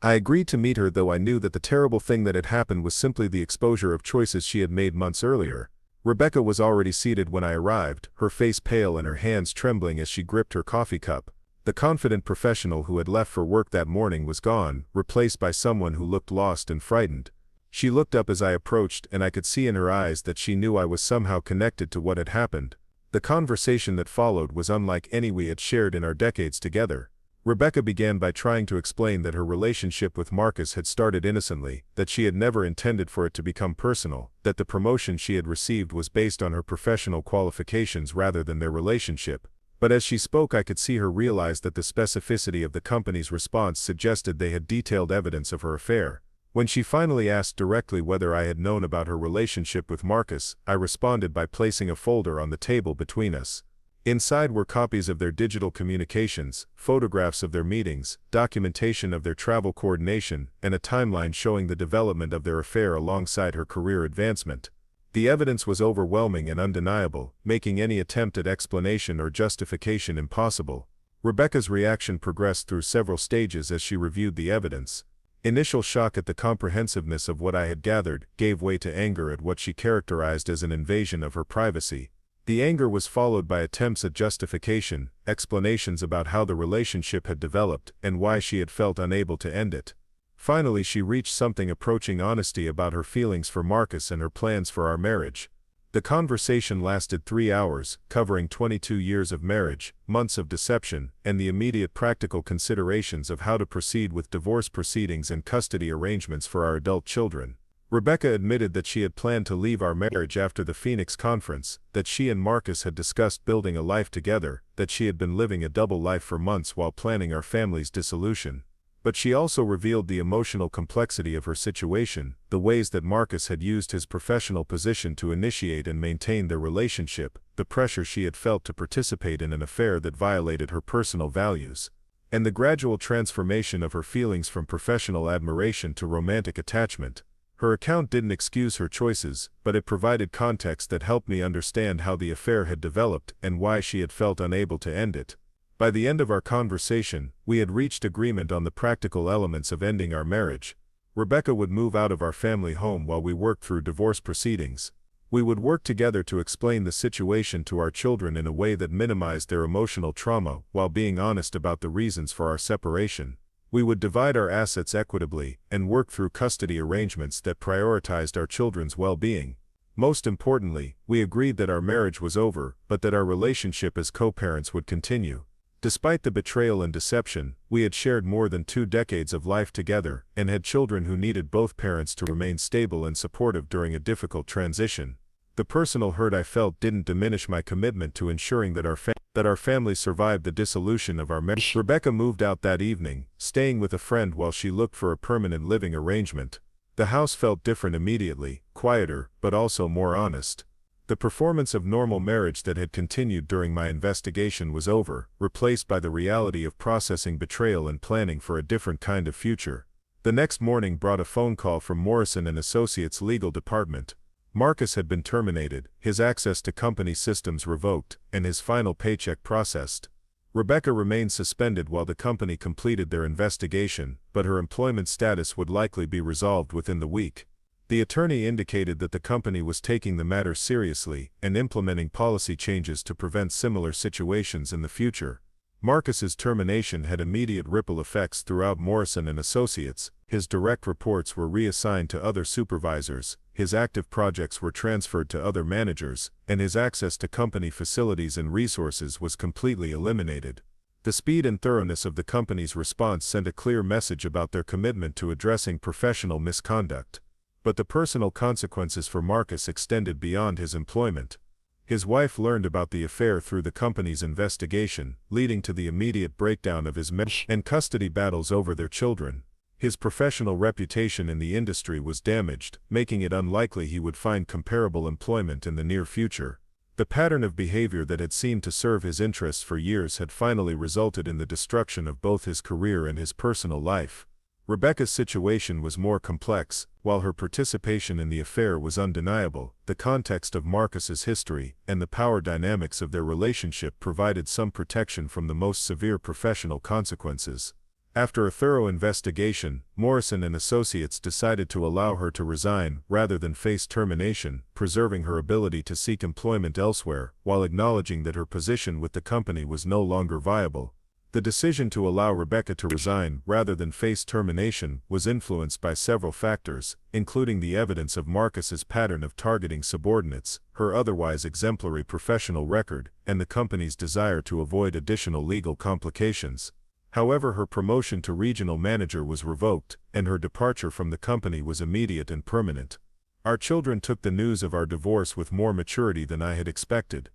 I agreed to meet her, though I knew that the terrible thing that had happened was simply the exposure of choices she had made months earlier. Rebecca was already seated when I arrived, her face pale and her hands trembling as she gripped her coffee cup. The confident professional who had left for work that morning was gone, replaced by someone who looked lost and frightened. She looked up as I approached, and I could see in her eyes that she knew I was somehow connected to what had happened. The conversation that followed was unlike any we had shared in our decades together. Rebecca began by trying to explain that her relationship with Marcus had started innocently, that she had never intended for it to become personal, that the promotion she had received was based on her professional qualifications rather than their relationship. But as she spoke, I could see her realize that the specificity of the company's response suggested they had detailed evidence of her affair. When she finally asked directly whether I had known about her relationship with Marcus, I responded by placing a folder on the table between us. Inside were copies of their digital communications, photographs of their meetings, documentation of their travel coordination, and a timeline showing the development of their affair alongside her career advancement. The evidence was overwhelming and undeniable, making any attempt at explanation or justification impossible. Rebecca's reaction progressed through several stages as she reviewed the evidence. Initial shock at the comprehensiveness of what I had gathered gave way to anger at what she characterized as an invasion of her privacy. The anger was followed by attempts at justification, explanations about how the relationship had developed and why she had felt unable to end it. Finally, she reached something approaching honesty about her feelings for Marcus and her plans for our marriage. The conversation lasted 3 hours, covering 22 years of marriage, months of deception, and the immediate practical considerations of how to proceed with divorce proceedings and custody arrangements for our adult children. Rebecca admitted that she had planned to leave our marriage after the Phoenix conference, that she and Marcus had discussed building a life together, that she had been living a double life for months while planning our family's dissolution. But she also revealed the emotional complexity of her situation, the ways that Marcus had used his professional position to initiate and maintain their relationship, the pressure she had felt to participate in an affair that violated her personal values, and the gradual transformation of her feelings from professional admiration to romantic attachment. Her account didn't excuse her choices, but it provided context that helped me understand how the affair had developed and why she had felt unable to end it. By the end of our conversation, we had reached agreement on the practical elements of ending our marriage. Rebecca would move out of our family home while we worked through divorce proceedings. We would work together to explain the situation to our children in a way that minimized their emotional trauma while being honest about the reasons for our separation. We would divide our assets equitably and work through custody arrangements that prioritized our children's well-being. Most importantly, we agreed that our marriage was over, but that our relationship as co-parents would continue. Despite the betrayal and deception, we had shared more than 2 decades of life together and had children who needed both parents to remain stable and supportive during a difficult transition. The personal hurt I felt didn't diminish my commitment to ensuring that our family survived the dissolution of our marriage. Rebecca moved out that evening, staying with a friend while she looked for a permanent living arrangement. The house felt different immediately, quieter, but also more honest. The performance of normal marriage that had continued during my investigation was over, replaced by the reality of processing betrayal and planning for a different kind of future. The next morning brought a phone call from Morrison Associates' legal department. Marcus had been terminated, his access to company systems revoked, and his final paycheck processed. Rebecca remained suspended while the company completed their investigation, but her employment status would likely be resolved within the week. The attorney indicated that the company was taking the matter seriously and implementing policy changes to prevent similar situations in the future. Marcus's termination had immediate ripple effects throughout Morrison Associates. His direct reports were reassigned to other supervisors, his active projects were transferred to other managers, and his access to company facilities and resources was completely eliminated. The speed and thoroughness of the company's response sent a clear message about their commitment to addressing professional misconduct. But the personal consequences for Marcus extended beyond his employment. His wife learned about the affair through the company's investigation, leading to the immediate breakdown of his marriage and custody battles over their children. His professional reputation in the industry was damaged, making it unlikely he would find comparable employment in the near future. The pattern of behavior that had seemed to serve his interests for years had finally resulted in the destruction of both his career and his personal life. Rebecca's situation was more complex. While her participation in the affair was undeniable, the context of Marcus's history and the power dynamics of their relationship provided some protection from the most severe professional consequences. After a thorough investigation, Morrison Associates decided to allow her to resign rather than face termination, preserving her ability to seek employment elsewhere, while acknowledging that her position with the company was no longer viable. The decision to allow Rebecca to resign rather than face termination was influenced by several factors, including the evidence of Marcus's pattern of targeting subordinates, her otherwise exemplary professional record, and the company's desire to avoid additional legal complications. However, her promotion to regional manager was revoked, and her departure from the company was immediate and permanent. Our children took the news of our divorce with more maturity than I had expected.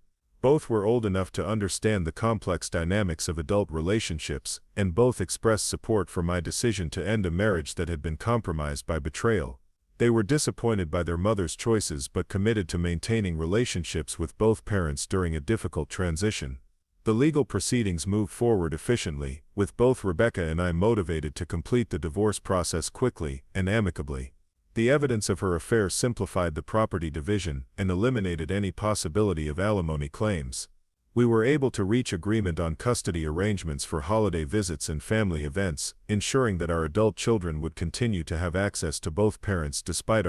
Both were old enough to understand the complex dynamics of adult relationships, and both expressed support for my decision to end a marriage that had been compromised by betrayal. They were disappointed by their mother's choices but committed to maintaining relationships with both parents during a difficult transition. The legal proceedings moved forward efficiently, with both Rebecca and I motivated to complete the divorce process quickly and amicably. The evidence of her affair simplified the property division and eliminated any possibility of alimony claims. We were able to reach agreement on custody arrangements for holiday visits and family events, ensuring that our adult children would continue to have access to both parents despite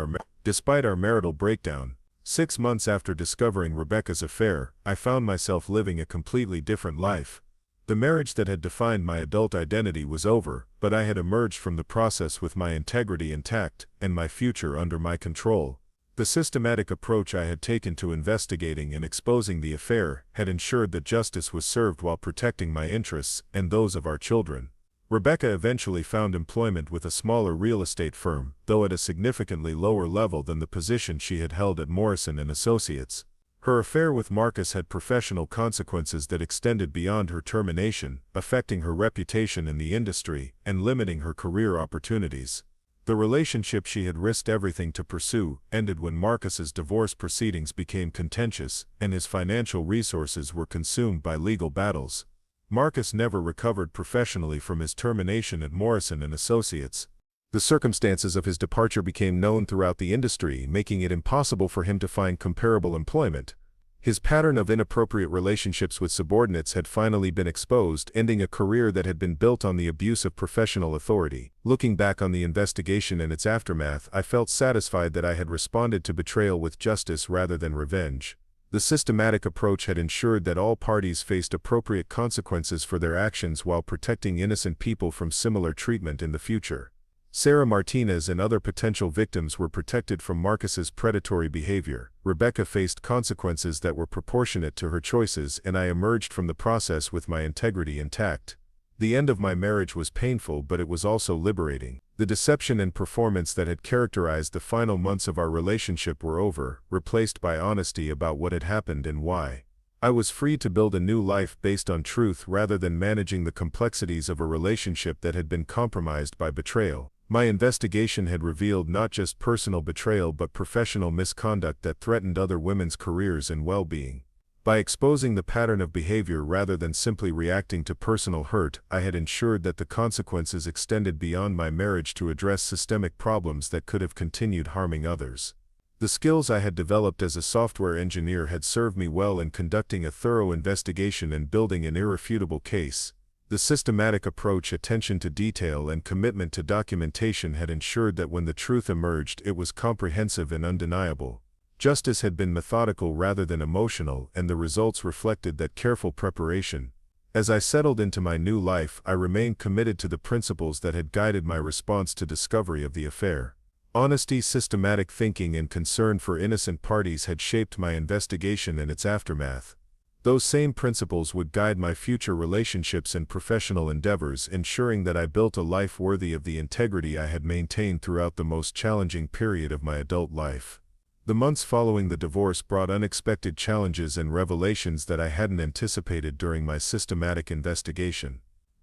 our marital breakdown. 6 months after discovering Rebecca's affair, I found myself living a completely different life. The marriage that had defined my adult identity was over, but I had emerged from the process with my integrity intact and my future under my control. The systematic approach I had taken to investigating and exposing the affair had ensured that justice was served while protecting my interests and those of our children. Rebecca eventually found employment with a smaller real estate firm, though at a significantly lower level than the position she had held at Morrison Associates. Her affair with Marcus had professional consequences that extended beyond her termination, affecting her reputation in the industry and limiting her career opportunities. The relationship she had risked everything to pursue ended when Marcus's divorce proceedings became contentious and his financial resources were consumed by legal battles. Marcus never recovered professionally from his termination at Morrison Associates. The circumstances of his departure became known throughout the industry, making it impossible for him to find comparable employment. His pattern of inappropriate relationships with subordinates had finally been exposed, ending a career that had been built on the abuse of professional authority. Looking back on the investigation and its aftermath, I felt satisfied that I had responded to betrayal with justice rather than revenge. The systematic approach had ensured that all parties faced appropriate consequences for their actions while protecting innocent people from similar treatment in the future. Sarah Martinez and other potential victims were protected from Marcus's predatory behavior. Rebecca faced consequences that were proportionate to her choices, and I emerged from the process with my integrity intact. The end of my marriage was painful, but it was also liberating. The deception and performance that had characterized the final months of our relationship were over, replaced by honesty about what had happened and why. I was free to build a new life based on truth rather than managing the complexities of a relationship that had been compromised by betrayal. My investigation had revealed not just personal betrayal but professional misconduct that threatened other women's careers and well-being. By exposing the pattern of behavior rather than simply reacting to personal hurt, I had ensured that the consequences extended beyond my marriage to address systemic problems that could have continued harming others. The skills I had developed as a software engineer had served me well in conducting a thorough investigation and building an irrefutable case. The systematic approach, attention to detail, and commitment to documentation had ensured that when the truth emerged, it was comprehensive and undeniable. Justice had been methodical rather than emotional, and the results reflected that careful preparation. As I settled into my new life, I remained committed to the principles that had guided my response to discovery of the affair. Honesty, systematic thinking, and concern for innocent parties had shaped my investigation and its aftermath. Those same principles would guide my future relationships and professional endeavors, ensuring that I built a life worthy of the integrity I had maintained throughout the most challenging period of my adult life. The months following the divorce brought unexpected challenges and revelations that I hadn't anticipated during my systematic investigation.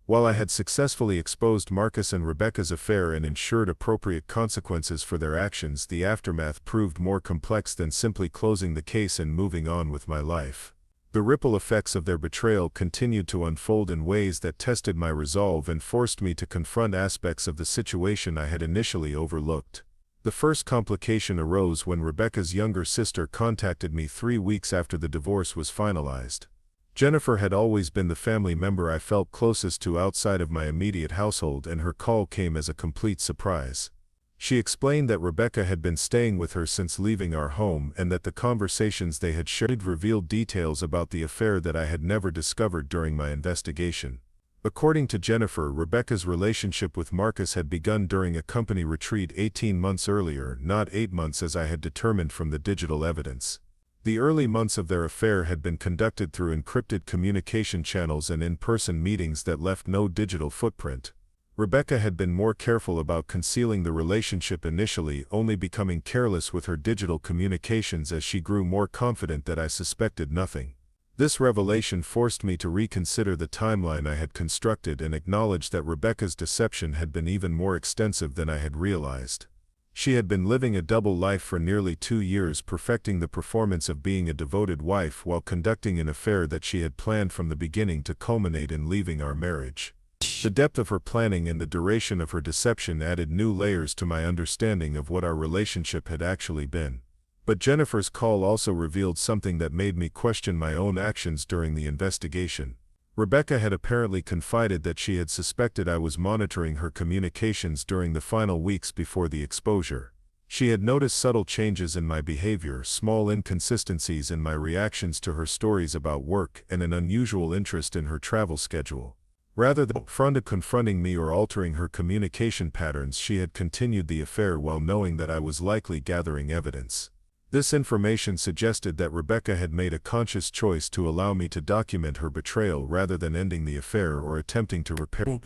While I had successfully exposed Marcus and Rebecca's affair and ensured appropriate consequences for their actions, the aftermath proved more complex than simply closing the case and moving on with my life. The ripple effects of their betrayal continued to unfold in ways that tested my resolve and forced me to confront aspects of the situation I had initially overlooked. The first complication arose when Rebecca's younger sister contacted me 3 weeks after the divorce was finalized. Jennifer had always been the family member I felt closest to outside of my immediate household, and her call came as a complete surprise. She explained that Rebecca had been staying with her since leaving our home and that the conversations they had shared revealed details about the affair that I had never discovered during my investigation. According to Jennifer, Rebecca's relationship with Marcus had begun during a company retreat 18 months earlier, not 8 months as I had determined from the digital evidence. The early months of their affair had been conducted through encrypted communication channels and in-person meetings that left no digital footprint. Rebecca had been more careful about concealing the relationship initially, only becoming careless with her digital communications as she grew more confident that I suspected nothing. This revelation forced me to reconsider the timeline I had constructed and acknowledge that Rebecca's deception had been even more extensive than I had realized. She had been living a double life for nearly 2 years, perfecting the performance of being a devoted wife while conducting an affair that she had planned from the beginning to culminate in leaving our marriage. The depth of her planning and the duration of her deception added new layers to my understanding of what our relationship had actually been. But Jennifer's call also revealed something that made me question my own actions during the investigation. Rebecca had apparently confided that she had suspected I was monitoring her communications during the final weeks before the exposure. She had noticed subtle changes in my behavior, small inconsistencies in my reactions to her stories about work, and an unusual interest in her travel schedule. Rather than confronting me or altering her communication patterns, she had continued the affair while knowing that I was likely gathering evidence. This information suggested that Rebecca had made a conscious choice to allow me to document her betrayal rather than ending the affair or attempting to repair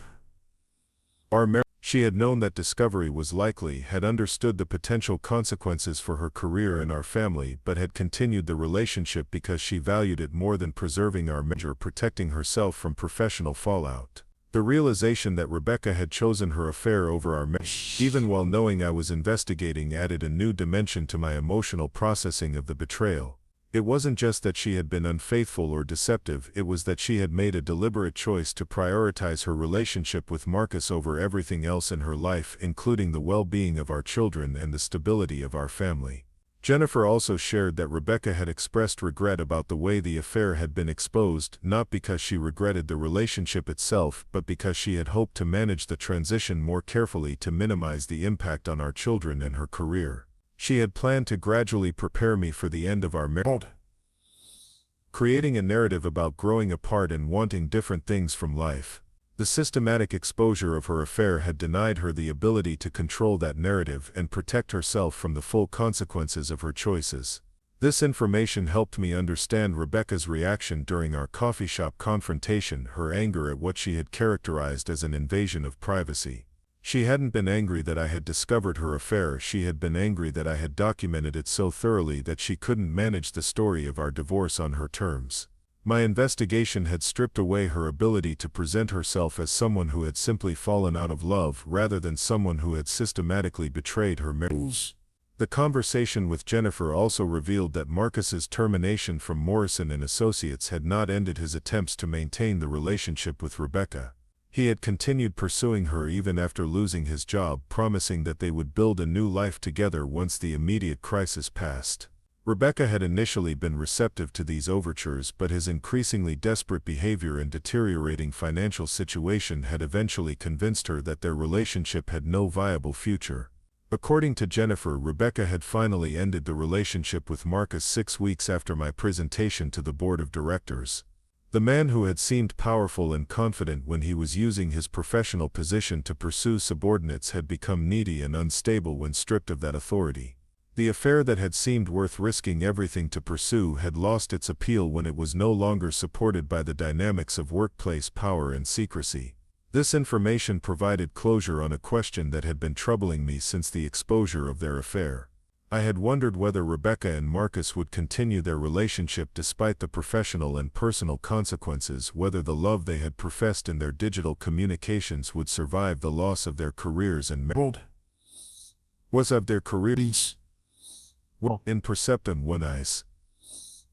our marriage. She had known that discovery was likely, had understood the potential consequences for her career and our family, but had continued the relationship because she valued it more than preserving our marriage or protecting herself from professional fallout. The realization that Rebecca had chosen her affair over our marriage, even while knowing I was investigating, added a new dimension to my emotional processing of the betrayal. It wasn't just that she had been unfaithful or deceptive, it was that she had made a deliberate choice to prioritize her relationship with Marcus over everything else in her life, including the well-being of our children and the stability of our family. Jennifer also shared that Rebecca had expressed regret about the way the affair had been exposed, not because she regretted the relationship itself, but because she had hoped to manage the transition more carefully to minimize the impact on our children and her career. She had planned to gradually prepare me for the end of our marriage, creating a narrative about growing apart and wanting different things from life. The systematic exposure of her affair had denied her the ability to control that narrative and protect herself from the full consequences of her choices. This information helped me understand Rebecca's reaction during our coffee shop confrontation, her anger at what she had characterized as an invasion of privacy. She hadn't been angry that I had discovered her affair, she had been angry that I had documented it so thoroughly that she couldn't manage the story of our divorce on her terms. My investigation had stripped away her ability to present herself as someone who had simply fallen out of love rather than someone who had systematically betrayed her marriage. The conversation with Jennifer also revealed that Marcus's termination from Morrison Associates had not ended his attempts to maintain the relationship with Rebecca. He had continued pursuing her even after losing his job, promising that they would build a new life together once the immediate crisis passed. Rebecca had initially been receptive to these overtures, but his increasingly desperate behavior and deteriorating financial situation had eventually convinced her that their relationship had no viable future. According to Jennifer, Rebecca had finally ended the relationship with Marcus 6 weeks after my presentation to the board of directors. The man who had seemed powerful and confident when he was using his professional position to pursue subordinates had become needy and unstable when stripped of that authority. The affair that had seemed worth risking everything to pursue had lost its appeal when it was no longer supported by the dynamics of workplace power and secrecy. This information provided closure on a question that had been troubling me since the exposure of their affair. I had wondered whether Rebecca and Marcus would continue their relationship despite the professional and personal consequences, whether the love they had professed in their digital communications would survive the loss of their careers and marriage. Was of their careers? Well, imperceptum one eyes.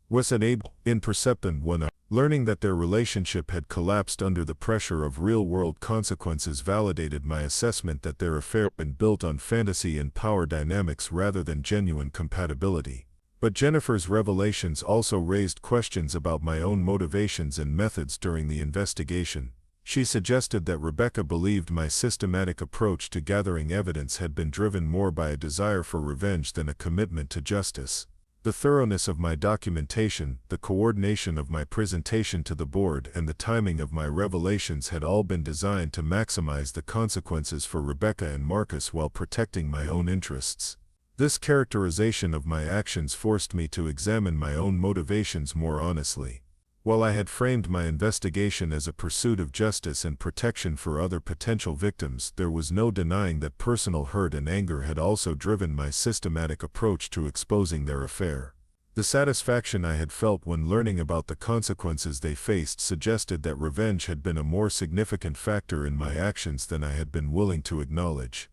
Was unable, imperceptum one eye. Learning that their relationship had collapsed under the pressure of real-world consequences validated my assessment that their affair had been built on fantasy and power dynamics rather than genuine compatibility. But Jennifer's revelations also raised questions about my own motivations and methods during the investigation. She suggested that Rebecca believed my systematic approach to gathering evidence had been driven more by a desire for revenge than a commitment to justice. The thoroughness of my documentation, the coordination of my presentation to the board, and the timing of my revelations had all been designed to maximize the consequences for Rebecca and Marcus while protecting my own interests. This characterization of my actions forced me to examine my own motivations more honestly. While I had framed my investigation as a pursuit of justice and protection for other potential victims, there was no denying that personal hurt and anger had also driven my systematic approach to exposing their affair. The satisfaction I had felt when learning about the consequences they faced suggested that revenge had been a more significant factor in my actions than I had been willing to acknowledge.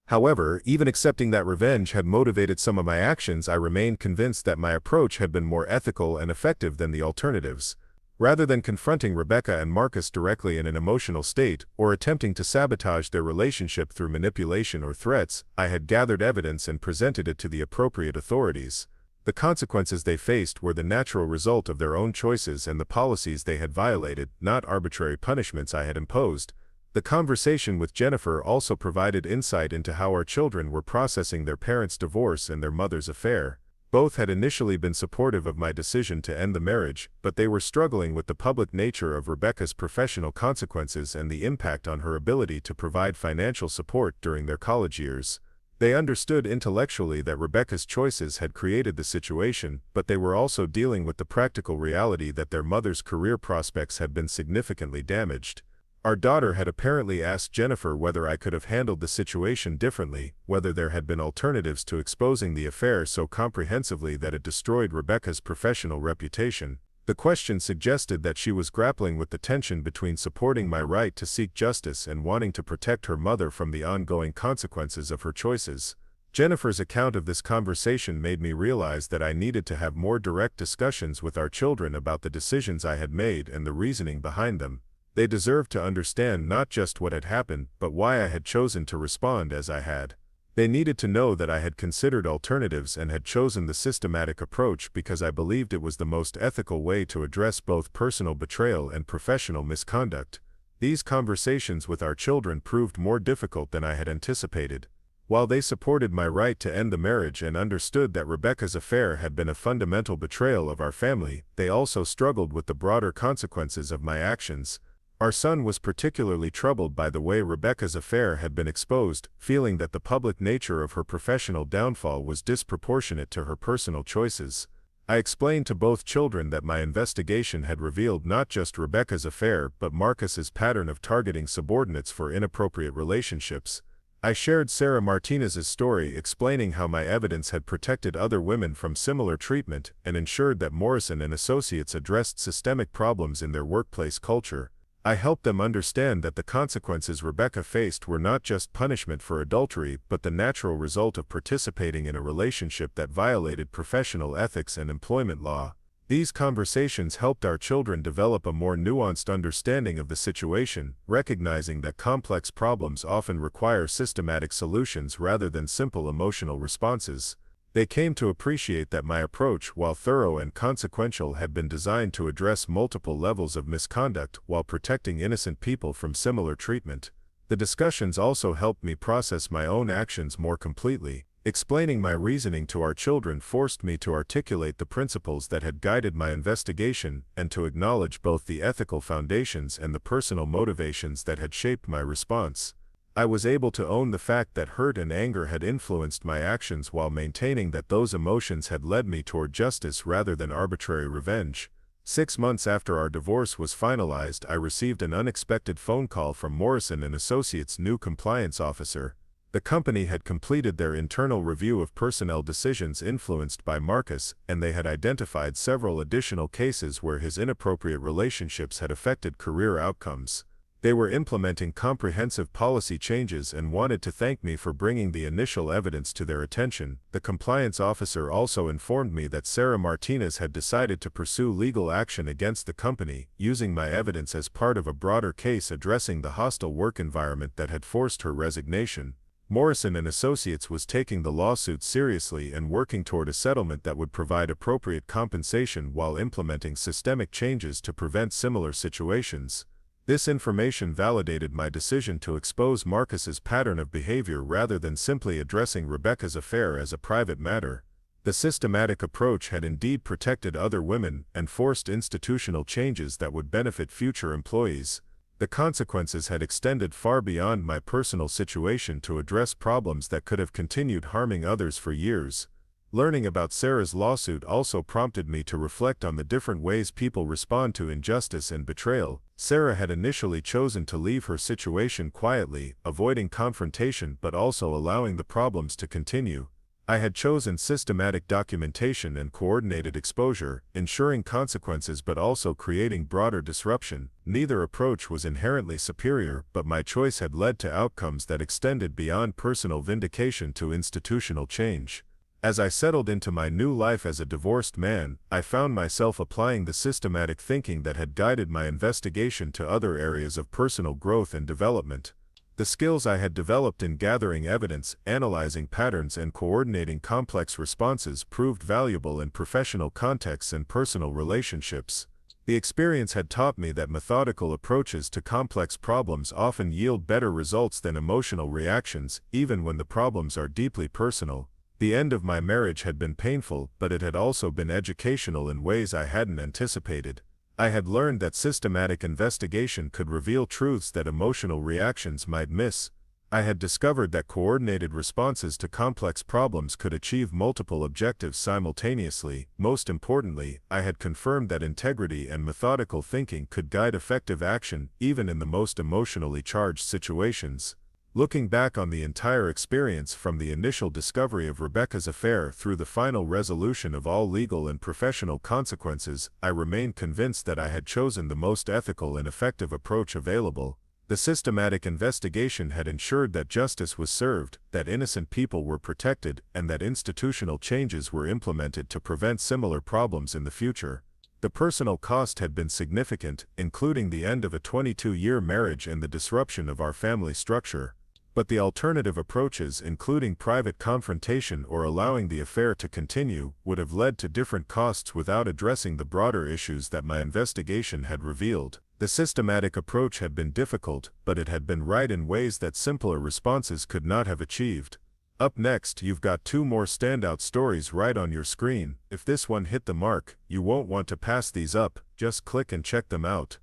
However, even accepting that revenge had motivated some of my actions, I remained convinced that my approach had been more ethical and effective than the alternatives. Rather than confronting Rebecca and Marcus directly in an emotional state, or attempting to sabotage their relationship through manipulation or threats, I had gathered evidence and presented it to the appropriate authorities. The consequences they faced were the natural result of their own choices and the policies they had violated, not arbitrary punishments I had imposed. The conversation with Jennifer also provided insight into how our children were processing their parents' divorce and their mother's affair. Both had initially been supportive of my decision to end the marriage, but they were struggling with the public nature of Rebecca's professional consequences and the impact on her ability to provide financial support during their college years. They understood intellectually that Rebecca's choices had created the situation, but they were also dealing with the practical reality that their mother's career prospects had been significantly damaged. Our daughter had apparently asked Jennifer whether I could have handled the situation differently, whether there had been alternatives to exposing the affair so comprehensively that it destroyed Rebecca's professional reputation. The question suggested that she was grappling with the tension between supporting my right to seek justice and wanting to protect her mother from the ongoing consequences of her choices. Jennifer's account of this conversation made me realize that I needed to have more direct discussions with our children about the decisions I had made and the reasoning behind them. They deserved to understand not just what had happened, but why I had chosen to respond as I had. They needed to know that I had considered alternatives and had chosen the systematic approach because I believed it was the most ethical way to address both personal betrayal and professional misconduct. These conversations with our children proved more difficult than I had anticipated. While they supported my right to end the marriage and understood that Rebecca's affair had been a fundamental betrayal of our family, they also struggled with the broader consequences of my actions. Our son was particularly troubled by the way Rebecca's affair had been exposed, feeling that the public nature of her professional downfall was disproportionate to her personal choices. I explained to both children that my investigation had revealed not just Rebecca's affair but Marcus's pattern of targeting subordinates for inappropriate relationships. I shared Sarah Martinez's story, explaining how my evidence had protected other women from similar treatment and ensured that Morrison Associates addressed systemic problems in their workplace culture. I helped them understand that the consequences Rebecca faced were not just punishment for adultery but the natural result of participating in a relationship that violated professional ethics and employment law. These conversations helped our children develop a more nuanced understanding of the situation, recognizing that complex problems often require systematic solutions rather than simple emotional responses. They came to appreciate that my approach, while thorough and consequential, had been designed to address multiple levels of misconduct while protecting innocent people from similar treatment. The discussions also helped me process my own actions more completely. Explaining my reasoning to our children forced me to articulate the principles that had guided my investigation and to acknowledge both the ethical foundations and the personal motivations that had shaped my response. I was able to own the fact that hurt and anger had influenced my actions while maintaining that those emotions had led me toward justice rather than arbitrary revenge. 6 months after our divorce was finalized, I received an unexpected phone call from Morrison Associates' new compliance officer. The company had completed their internal review of personnel decisions influenced by Marcus, and they had identified several additional cases where his inappropriate relationships had affected career outcomes. They were implementing comprehensive policy changes and wanted to thank me for bringing the initial evidence to their attention. The compliance officer also informed me that Sarah Martinez had decided to pursue legal action against the company, using my evidence as part of a broader case addressing the hostile work environment that had forced her resignation. Morrison Associates was taking the lawsuit seriously and working toward a settlement that would provide appropriate compensation while implementing systemic changes to prevent similar situations. This information validated my decision to expose Marcus's pattern of behavior rather than simply addressing Rebecca's affair as a private matter. The systematic approach had indeed protected other women and forced institutional changes that would benefit future employees. The consequences had extended far beyond my personal situation to address problems that could have continued harming others for years. Learning about Sarah's lawsuit also prompted me to reflect on the different ways people respond to injustice and betrayal. Sarah had initially chosen to leave her situation quietly, avoiding confrontation but also allowing the problems to continue. I had chosen systematic documentation and coordinated exposure, ensuring consequences but also creating broader disruption. Neither approach was inherently superior, but my choice had led to outcomes that extended beyond personal vindication to institutional change. As I settled into my new life as a divorced man, I found myself applying the systematic thinking that had guided my investigation to other areas of personal growth and development. The skills I had developed in gathering evidence, analyzing patterns, and coordinating complex responses proved valuable in professional contexts and personal relationships. The experience had taught me that methodical approaches to complex problems often yield better results than emotional reactions, even when the problems are deeply personal. The end of my marriage had been painful, but it had also been educational in ways I hadn't anticipated. I had learned that systematic investigation could reveal truths that emotional reactions might miss. I had discovered that coordinated responses to complex problems could achieve multiple objectives simultaneously. Most importantly, I had confirmed that integrity and methodical thinking could guide effective action, even in the most emotionally charged situations. Looking back on the entire experience, from the initial discovery of Rebecca's affair through the final resolution of all legal and professional consequences, I remain convinced that I had chosen the most ethical and effective approach available. The systematic investigation had ensured that justice was served, that innocent people were protected, and that institutional changes were implemented to prevent similar problems in the future. The personal cost had been significant, including the end of a 22-year marriage and the disruption of our family structure. But the alternative approaches, including private confrontation or allowing the affair to continue, would have led to different costs without addressing the broader issues that my investigation had revealed. The systematic approach had been difficult, but it had been right in ways that simpler responses could not have achieved. Up next, you've got two more standout stories right on your screen. If this one hit the mark, you won't want to pass these up. Just click and check them out.